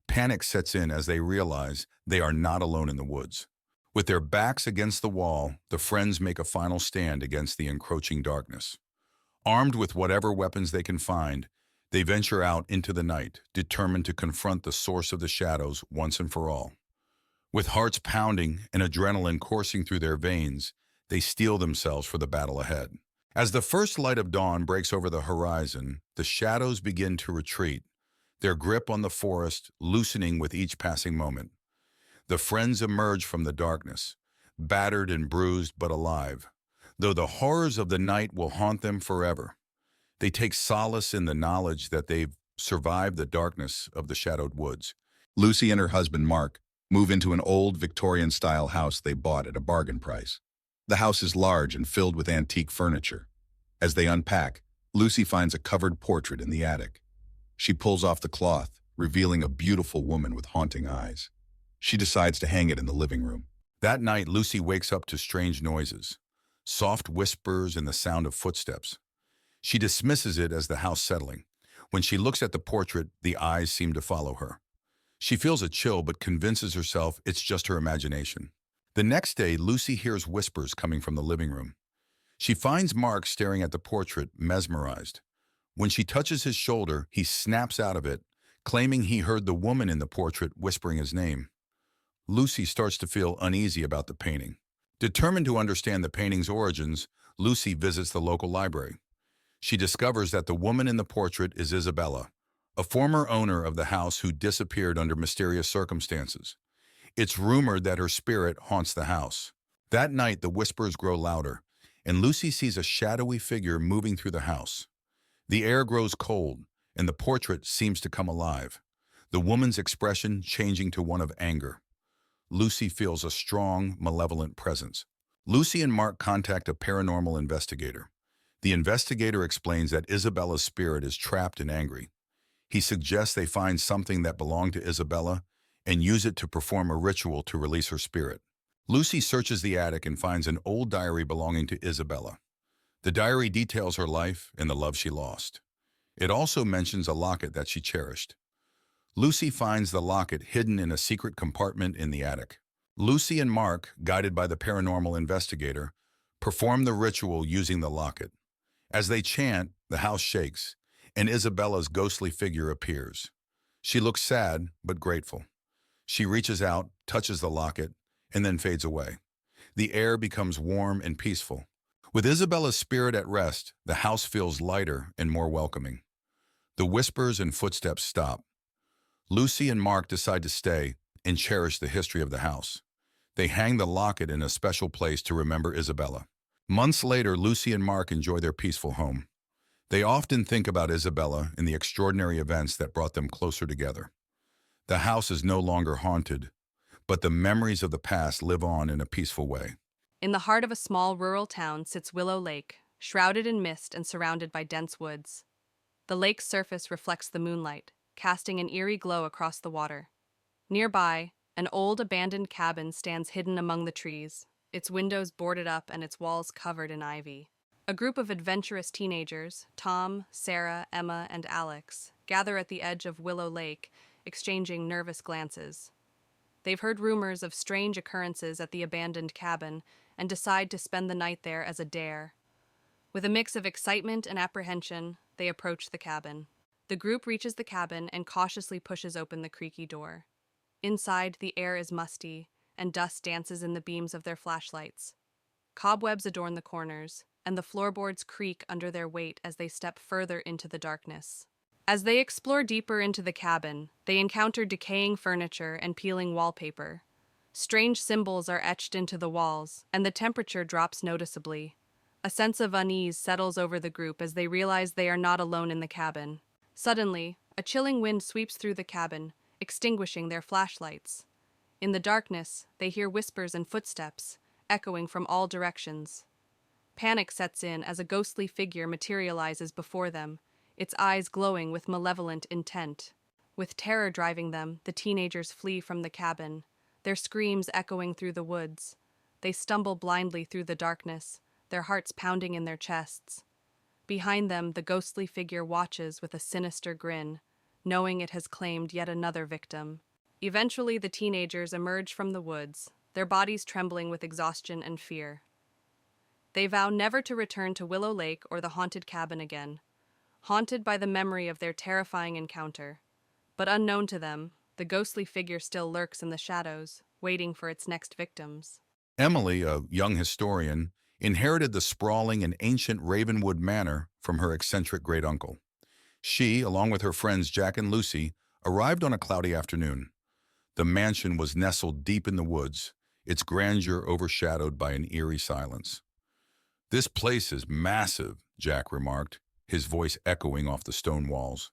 Panic sets in as they realize they are not alone in the woods. With their backs against the wall, the friends make a final stand against the encroaching darkness. Armed with whatever weapons they can find, they venture out into the night, determined to confront the source of the shadows once and for all. With hearts pounding and adrenaline coursing through their veins, they steel themselves for the battle ahead. As the first light of dawn breaks over the horizon, the shadows begin to retreat, their grip on the forest loosening with each passing moment. The friends emerge from the darkness, battered and bruised but alive, though the horrors of the night will haunt them forever. They take solace in the knowledge that they've survived the darkness of the shadowed woods. Lucy and her husband, Mark, move into an old Victorian-style house they bought at a bargain price. The house is large and filled with antique furniture. As they unpack, Lucy finds a covered portrait in the attic. She pulls off the cloth, revealing a beautiful woman with haunting eyes. She decides to hang it in the living room. That night, Lucy wakes up to strange noises, soft whispers and the sound of footsteps. She dismisses it as the house settling. When she looks at the portrait, the eyes seem to follow her. She feels a chill but convinces herself it's just her imagination. The next day, Lucy hears whispers coming from the living room. She finds Mark staring at the portrait, mesmerized. When she touches his shoulder, he snaps out of it, claiming he heard the woman in the portrait whispering his name. Lucy starts to feel uneasy about the painting. Determined to understand the painting's origins, Lucy visits the local library. She discovers that the woman in the portrait is Isabella, a former owner of the house who disappeared under mysterious circumstances. It's rumored that her spirit haunts the house. That night, the whispers grow louder, and Lucy sees a shadowy figure moving through the house. The air grows cold, and the portrait seems to come alive, the woman's expression changing to one of anger. Lucy feels a strong, malevolent presence. Lucy and Mark contact a paranormal investigator. The investigator explains that Isabella's spirit is trapped and angry. He suggests they find something that belonged to Isabella and use it to perform a ritual to release her spirit. Lucy searches the attic and finds an old diary belonging to Isabella. The diary details her life and the love she lost. It also mentions a locket that she cherished. Lucy finds the locket hidden in a secret compartment in the attic. Lucy and Mark, guided by the paranormal investigator, perform the ritual using the locket. As they chant, the house shakes, and Isabella's ghostly figure appears. She looks sad but grateful. She reaches out, touches the locket, and then fades away. The air becomes warm and peaceful. With Isabella's spirit at rest, the house feels lighter and more welcoming. The whispers and footsteps stop. Lucy and Mark decide to stay and cherish the history of the house. They hang the locket in a special place to remember Isabella. Months later, Lucy and Mark enjoy their peaceful home. They often think about Isabella and the extraordinary events that brought them closer together. The house is no longer haunted, but the memories of the past live on in a peaceful way. In the heart of a small rural town sits Willow Lake, shrouded in mist and surrounded by dense woods. The lake's surface reflects the moonlight, casting an eerie glow across the water. Nearby, an old abandoned cabin stands hidden among the trees, its windows boarded up and its walls covered in ivy. A group of adventurous teenagers, Tom, Sarah, Emma, and Alex, gather at the edge of Willow Lake, exchanging nervous glances. They've heard rumors of strange occurrences at the abandoned cabin and decide to spend the night there as a dare. With a mix of excitement and apprehension, they approach the cabin. The group reaches the cabin and cautiously pushes open the creaky door. Inside, the air is musty, and dust dances in the beams of their flashlights. Cobwebs adorn the corners, and the floorboards creak under their weight as they step further into the darkness. As they explore deeper into the cabin, they encounter decaying furniture and peeling wallpaper. Strange symbols are etched into the walls, and the temperature drops noticeably. A sense of unease settles over the group as they realize they are not alone in the cabin. Suddenly, a chilling wind sweeps through the cabin, extinguishing their flashlights. In the darkness, they hear whispers and footsteps, echoing from all directions. Panic sets in as a ghostly figure materializes before them, its eyes glowing with malevolent intent. With terror driving them, the teenagers flee from the cabin, their screams echoing through the woods. They stumble blindly through the darkness, their hearts pounding in their chests. Behind them, the ghostly figure watches with a sinister grin, knowing it has claimed yet another victim. Eventually, the teenagers emerge from the woods, their bodies trembling with exhaustion and fear. They vow never to return to Willow Lake or the haunted cabin again, haunted by the memory of their terrifying encounter. But unknown to them, the ghostly figure still lurks in the shadows, waiting for its next victims. Emily, a young historian, inherited the sprawling and ancient Ravenwood Manor from her eccentric great-uncle. She, along with her friends Jack and Lucy, arrived on a cloudy afternoon. The mansion was nestled deep in the woods, its grandeur overshadowed by an eerie silence. "This place is massive," Jack remarked, his voice echoing off the stone walls.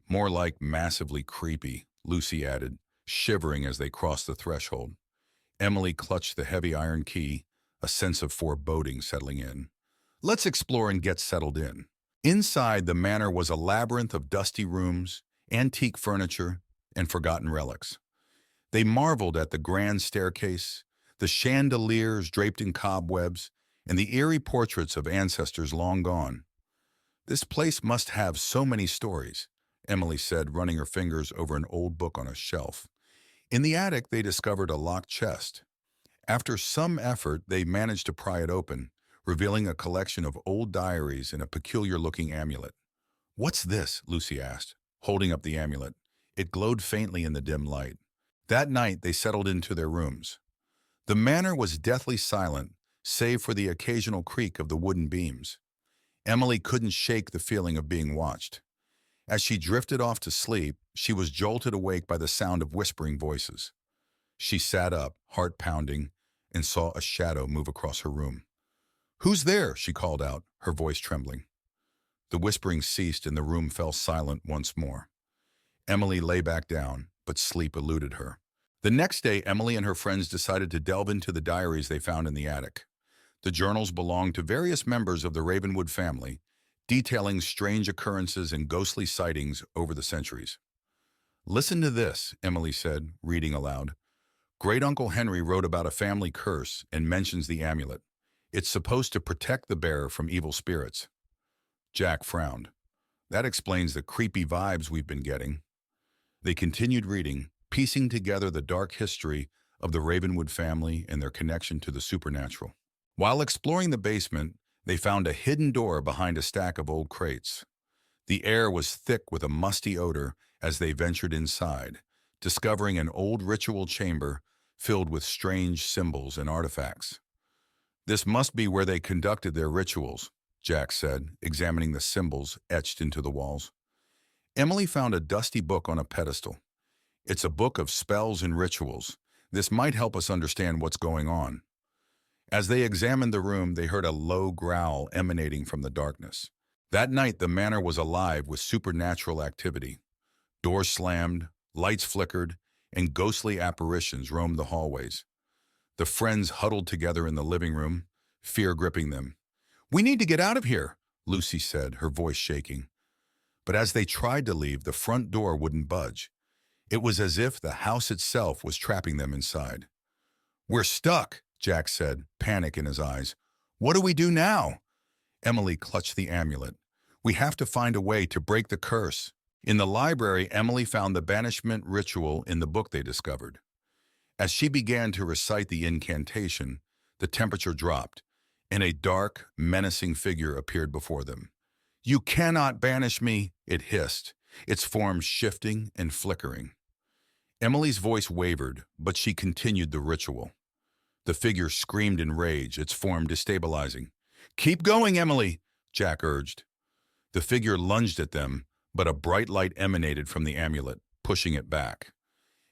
"More like massively creepy," Lucy added, shivering as they crossed the threshold. Emily clutched the heavy iron key, a sense of foreboding settling in. "Let's explore and get settled in." Inside, the manor was a labyrinth of dusty rooms, antique furniture, and forgotten relics. They marveled at the grand staircase, the chandeliers draped in cobwebs, and the eerie portraits of ancestors long gone. "This place must have so many stories," Emily said, running her fingers over an old book on a shelf. In the attic, they discovered a locked chest. After some effort, they managed to pry it open, revealing a collection of old diaries and a peculiar-looking amulet. "What's this?" Lucy asked, holding up the amulet. It glowed faintly in the dim light. That night, they settled into their rooms. The manor was deathly silent, save for the occasional creak of the wooden beams. Emily couldn't shake the feeling of being watched. As she drifted off to sleep, she was jolted awake by the sound of whispering voices. She sat up, heart pounding, and saw a shadow move across her room. "Who's there?" she called out, her voice trembling. The whispering ceased and the room fell silent once more. Emily lay back down, but sleep eluded her. The next day, Emily and her friends decided to delve into the diaries they found in the attic. The journals belonged to various members of the Ravenwood family, detailing strange occurrences and ghostly sightings over the centuries. "Listen to this," Emily said, reading aloud. "Great-Uncle Henry wrote about a family curse and mentions the amulet. It's supposed to protect the bearer from evil spirits." Jack frowned. "That explains the creepy vibes we've been getting." They continued reading, piecing together the dark history of the Ravenwood family and their connection to the supernatural. While exploring the basement, they found a hidden door behind a stack of old crates. The air was thick with a musty odor as they ventured inside, discovering an old ritual chamber filled with strange symbols and artifacts. "This must be where they conducted their rituals," Jack said, examining the symbols etched into the walls. Emily found a dusty book on a pedestal. "It's a book of spells and rituals. This might help us understand what's going on." As they examined the room, they heard a low growl emanating from the darkness. That night, the manor was alive with supernatural activity. Doors slammed, lights flickered, and ghostly apparitions roamed the hallways. The friends huddled together in the living room, fear gripping them. "We need to get out of here," Lucy said, her voice shaking. But as they tried to leave, the front door wouldn't budge. It was as if the house itself was trapping them inside. "We're stuck," Jack said, panic in his eyes. "What do we do now?" Emily clutched the amulet. "We have to find a way to break the curse." In the library, Emily found the banishment ritual in the book they discovered. As she began to recite the incantation, the temperature dropped, and a dark, menacing figure appeared before them. "You cannot banish me," it hissed, its form shifting and flickering. Emily's voice wavered, but she continued the ritual. The figure screamed in rage, its form destabilizing. "Keep going, Emily," Jack urged. The figure lunged at them, but a bright light emanated from the amulet, pushing it back.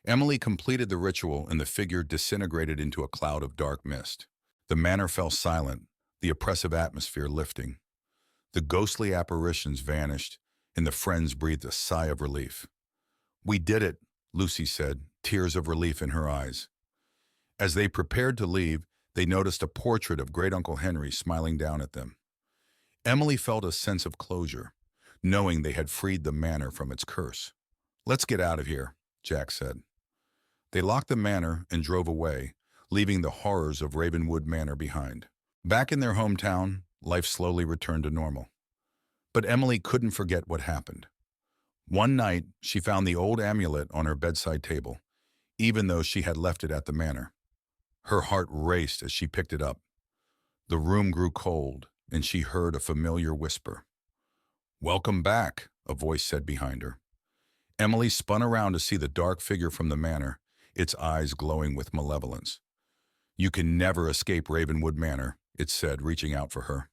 Emily completed the ritual and the figure disintegrated into a cloud of dark mist. The manor fell silent, the oppressive atmosphere lifting. The ghostly apparitions vanished, and the friends breathed a sigh of relief. "We did it," Lucy said, tears of relief in her eyes. As they prepared to leave, they noticed a portrait of Great Uncle Henry smiling down at them. Emily felt a sense of closure, knowing they had freed the manor from its curse. "Let's get out of here," Jack said. They locked the manor and drove away, leaving the horrors of Ravenwood Manor behind. Back in their hometown, life slowly returned to normal. But Emily couldn't forget what happened. One night, she found the old amulet on her bedside table, even though she had left it at the manor. Her heart raced as she picked it up. The room grew cold, and she heard a familiar whisper. "Welcome back," a voice said behind her. Emily spun around to see the dark figure from the manor, its eyes glowing with malevolence. "You can never escape Ravenwood Manor," it said, reaching out for her.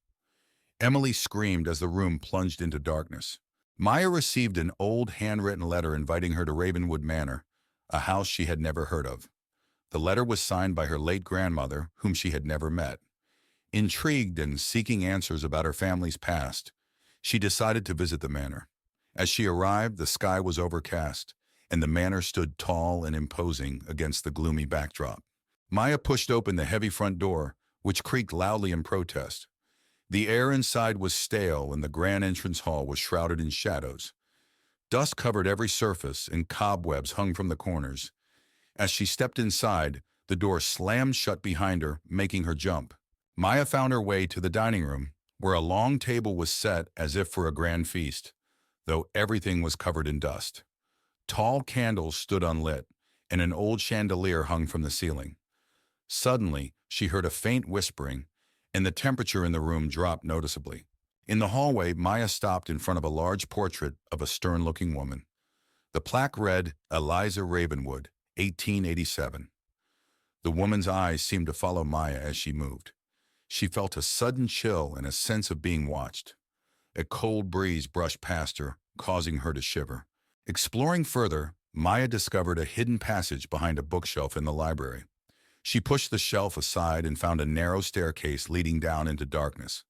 Emily screamed as the room plunged into darkness. Maya received an old handwritten letter inviting her to Ravenwood Manor, a house she had never heard of. The letter was signed by her late grandmother, whom she had never met. Intrigued and seeking answers about her family's past, she decided to visit the manor. As she arrived, the sky was overcast, and the manor stood tall and imposing against the gloomy backdrop. Maya pushed open the heavy front door, which creaked loudly in protest. The air inside was stale, and the grand entrance hall was shrouded in shadows. Dust covered every surface, and cobwebs hung from the corners. As she stepped inside, the door slammed shut behind her, making her jump. Maya found her way to the dining room, where a long table was set as if for a grand feast, though everything was covered in dust. Tall candles stood unlit, and an old chandelier hung from the ceiling. Suddenly, she heard a faint whispering, and the temperature in the room dropped noticeably. In the hallway, Maya stopped in front of a large portrait of a stern-looking woman. The plaque read, "Eliza Ravenwood, 1887. The woman's eyes seemed to follow Maya as she moved. She felt a sudden chill and a sense of being watched. A cold breeze brushed past her, causing her to shiver. Exploring further, Maya discovered a hidden passage behind a bookshelf in the library. She pushed the shelf aside and found a narrow staircase leading down into darkness.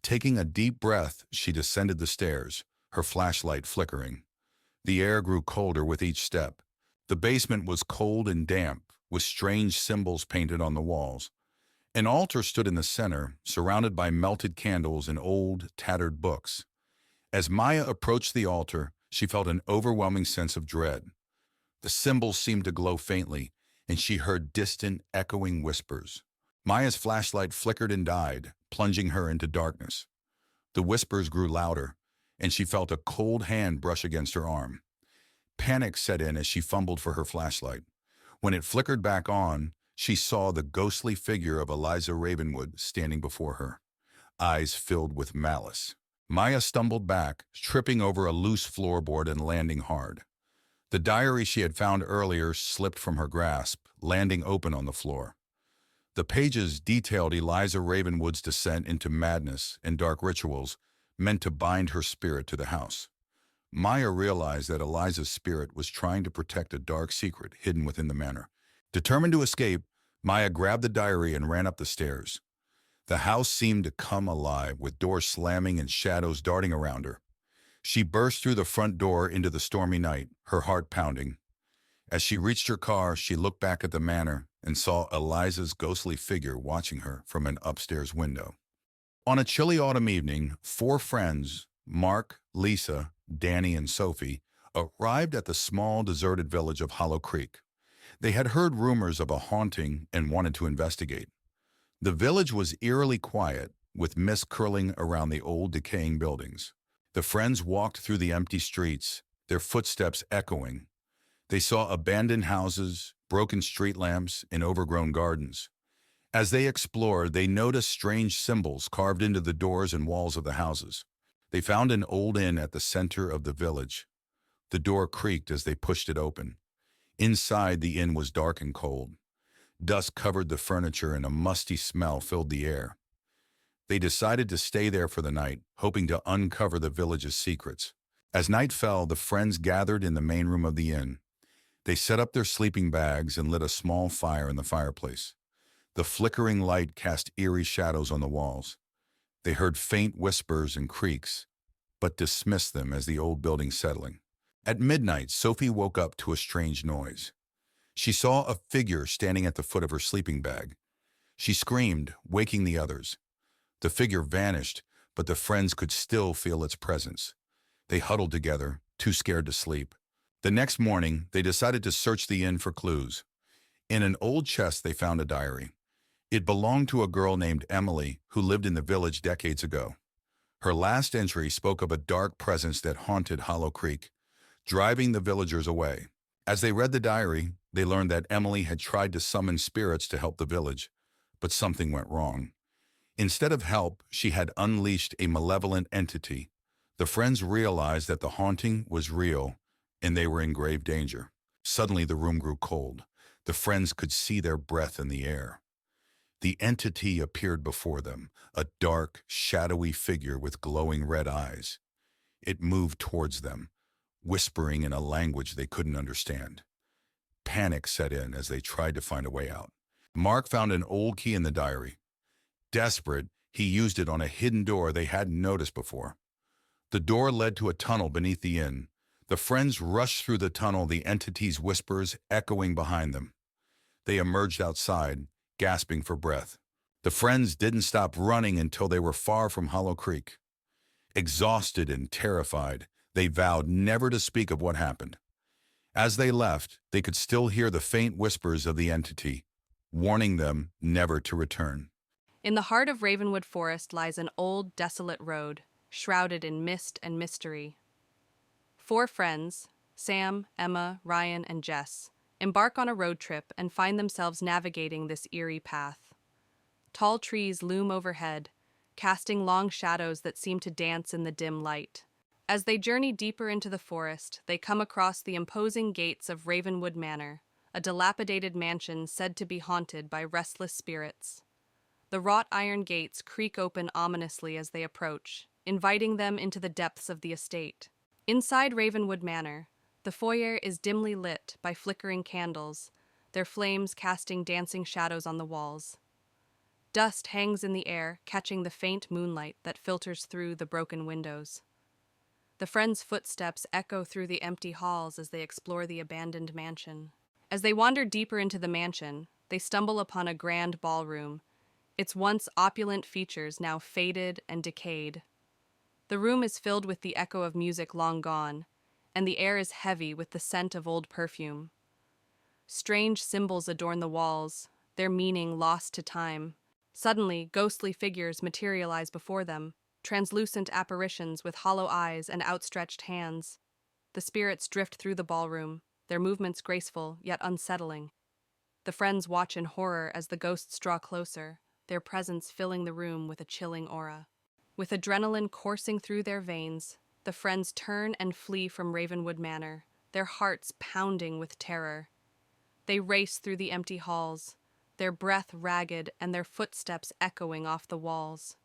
Taking a deep breath, she descended the stairs, her flashlight flickering. The air grew colder with each step. The basement was cold and damp, with strange symbols painted on the walls. An altar stood in the center, surrounded by melted candles and old, tattered books. As Maya approached the altar, she felt an overwhelming sense of dread. The symbols seemed to glow faintly, and she heard distant, echoing whispers. Maya's flashlight flickered and died, plunging her into darkness. The whispers grew louder, and she felt a cold hand brush against her arm. Panic set in as she fumbled for her flashlight. When it flickered back on, she saw the ghostly figure of Eliza Ravenwood standing before her, eyes filled with malice. Maya stumbled back, tripping over a loose floorboard and landing hard. The diary she had found earlier slipped from her grasp, landing open on the floor. The pages detailed Eliza Ravenwood's descent into madness and dark rituals meant to bind her spirit to the house. Maya realized that Eliza's spirit was trying to protect a dark secret hidden within the manor. Determined to escape, Maya grabbed the diary and ran up the stairs. The house seemed to come alive, with doors slamming and shadows darting around her. She burst through the front door into the stormy night, her heart pounding. As she reached her car, she looked back at the manor and saw Eliza's ghostly figure watching her from an upstairs window. On a chilly autumn evening, 4 friends, Mark, Lisa, Danny, and Sophie, arrived at the small, deserted village of Hollow Creek. They had heard rumors of a haunting and wanted to investigate. The village was eerily quiet, with mist curling around the old, decaying buildings. The friends walked through the empty streets, their footsteps echoing. They saw abandoned houses, broken street lamps, and overgrown gardens. As they explored, they noticed strange symbols carved into the doors and walls of the houses. They found an old inn at the center of the village. The door creaked as they pushed it open. Inside, the inn was dark and cold. Dust covered the furniture and a musty smell filled the air. They decided to stay there for the night, hoping to uncover the village's secrets. As night fell, the friends gathered in the main room of the inn. They set up their sleeping bags and lit a small fire in the fireplace. The flickering light cast eerie shadows on the walls. They heard faint whispers and creaks, but dismissed them as the old building settling. At midnight, Sophie woke up to a strange noise. She saw a figure standing at the foot of her sleeping bag. She screamed, waking the others. The figure vanished, but the friends could still feel its presence. They huddled together, too scared to sleep. The next morning, they decided to search the inn for clues. In an old chest, they found a diary. It belonged to a girl named Emily who lived in the village decades ago. Her last entry spoke of a dark presence that haunted Hollow Creek, driving the villagers away. As they read the diary, they learned that Emily had tried to summon spirits to help the village, but something went wrong. Instead of help, she had unleashed a malevolent entity. The friends realized that the haunting was real, and they were in grave danger. Suddenly, the room grew cold. The friends could see their breath in the air. The entity appeared before them, a dark, shadowy figure with glowing red eyes. It moved towards them, whispering in a language they couldn't understand. Panic set in as they tried to find a way out. Mark found an old key in the diary. Desperate, he used it on a hidden door they hadn't noticed before. The door led to a tunnel beneath the inn. The friends rushed through the tunnel, the entity's whispers echoing behind them. They emerged outside, gasping for breath. The friends didn't stop running until they were far from Hollow Creek. Exhausted and terrified, they vowed never to speak of what happened. As they left, they could still hear the faint whispers of the entity, warning them never to return. In the heart of Ravenwood Forest lies an old, desolate road, shrouded in mist and mystery. 4 friends, Sam, Emma, Ryan, and Jess, embark on a road trip and find themselves navigating this eerie path. Tall trees loom overhead, casting long shadows that seem to dance in the dim light. As they journey deeper into the forest, they come across the imposing gates of Ravenwood Manor, a dilapidated mansion said to be haunted by restless spirits. The wrought iron gates creak open ominously as they approach, inviting them into the depths of the estate. Inside Ravenwood Manor, the foyer is dimly lit by flickering candles, their flames casting dancing shadows on the walls. Dust hangs in the air, catching the faint moonlight that filters through the broken windows. The friends' footsteps echo through the empty halls as they explore the abandoned mansion. As they wander deeper into the mansion, they stumble upon a grand ballroom, its once opulent features now faded and decayed. The room is filled with the echo of music long gone, and the air is heavy with the scent of old perfume. Strange symbols adorn the walls, their meaning lost to time. Suddenly, ghostly figures materialize before them, translucent apparitions with hollow eyes and outstretched hands. The spirits drift through the ballroom, their movements graceful yet unsettling. The friends watch in horror as the ghosts draw closer, their presence filling the room with a chilling aura. With adrenaline coursing through their veins, the friends turn and flee from Ravenwood Manor, their hearts pounding with terror. They race through the empty halls, their breath ragged and their footsteps echoing off the walls.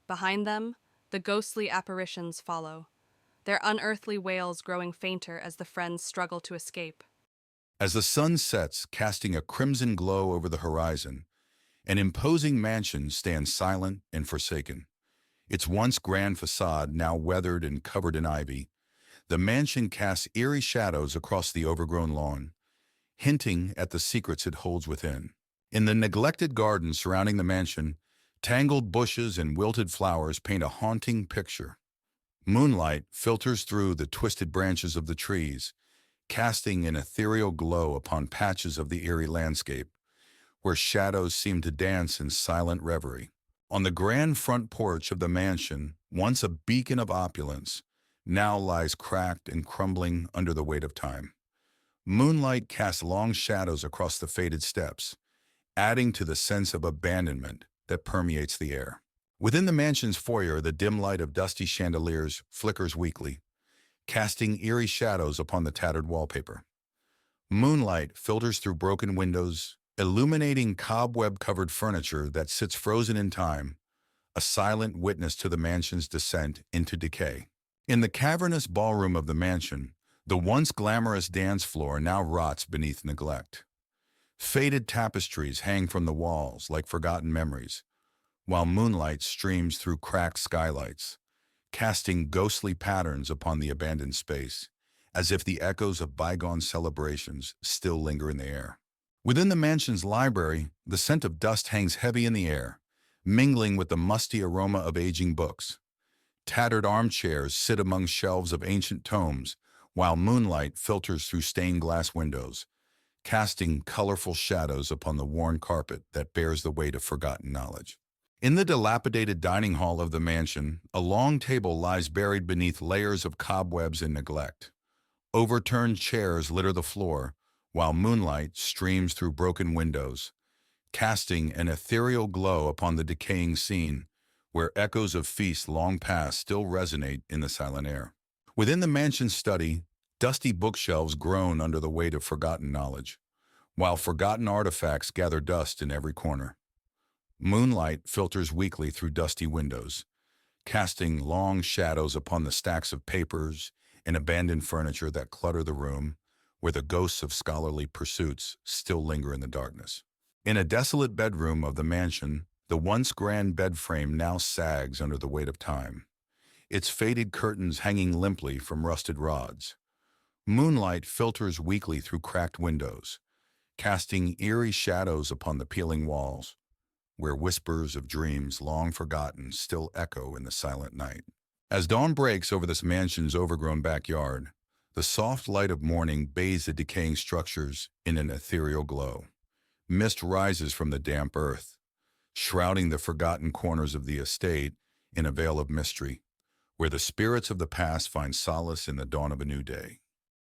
Behind them, the ghostly apparitions follow, their unearthly wails growing fainter as the friends struggle to escape. As the sun sets, casting a crimson glow over the horizon, an imposing mansion stands silent and forsaken. Its once grand facade now weathered and covered in ivy, the mansion casts eerie shadows across the overgrown lawn, hinting at the secrets it holds within. In the neglected garden surrounding the mansion, tangled bushes and wilted flowers paint a haunting picture. Moonlight filters through the twisted branches of the trees, casting an ethereal glow upon patches of the eerie landscape, where shadows seem to dance in silent reverie. On the grand front porch of the mansion, once a beacon of opulence, now lies cracked and crumbling under the weight of time. Moonlight casts long shadows across the faded steps, adding to the sense of abandonment that permeates the air. Within the mansion's foyer, the dim light of dusty chandeliers flickers weakly, casting eerie shadows upon the tattered wallpaper. Moonlight filters through broken windows, illuminating cobweb-covered furniture that sits frozen in time, a silent witness to the mansion's descent into decay. In the cavernous ballroom of the mansion, the once glamorous dance floor now rots beneath neglect. Faded tapestries hang from the walls like forgotten memories, while moonlight streams through cracked skylights, casting ghostly patterns upon the abandoned space. as if the echoes of bygone celebrations still linger in the air. Within the mansion's library, the scent of dust hangs heavy in the air, mingling with the musty aroma of aging books. Tattered armchairs sit among shelves of ancient tomes, while moonlight filters through stained glass windows, casting colorful shadows upon the worn carpet that bears the weight of forgotten knowledge. In the dilapidated dining hall of the mansion, a long table lies buried beneath layers of cobwebs and neglect. Overturned chairs litter the floor, while moonlight streams through broken windows, casting an ethereal glow upon the decaying scene, where echoes of feasts long past still resonate in the silent air. Within the mansion's study, dusty bookshelves groan under the weight of forgotten knowledge, while forgotten artifacts gather dust in every corner. Moonlight filters weakly through dusty windows, casting long shadows upon the stacks of papers and abandoned furniture that clutter the room, where the ghosts of scholarly pursuits still linger in the darkness. In a desolate bedroom of the mansion, the once grand bed frame now sags under the weight of time, its faded curtains hanging limply from rusted rods. Moonlight filters weakly through cracked windows, casting eerie shadows upon the peeling walls, where whispers of dreams long forgotten still echo in the silent night. As dawn breaks over this mansion's overgrown backyard, the soft light of morning bathes the decaying structures in an ethereal glow. Mist rises from the damp earth, shrouding the forgotten corners of the estate in a veil of mystery, where the spirits of the past find solace in the dawn of a new day.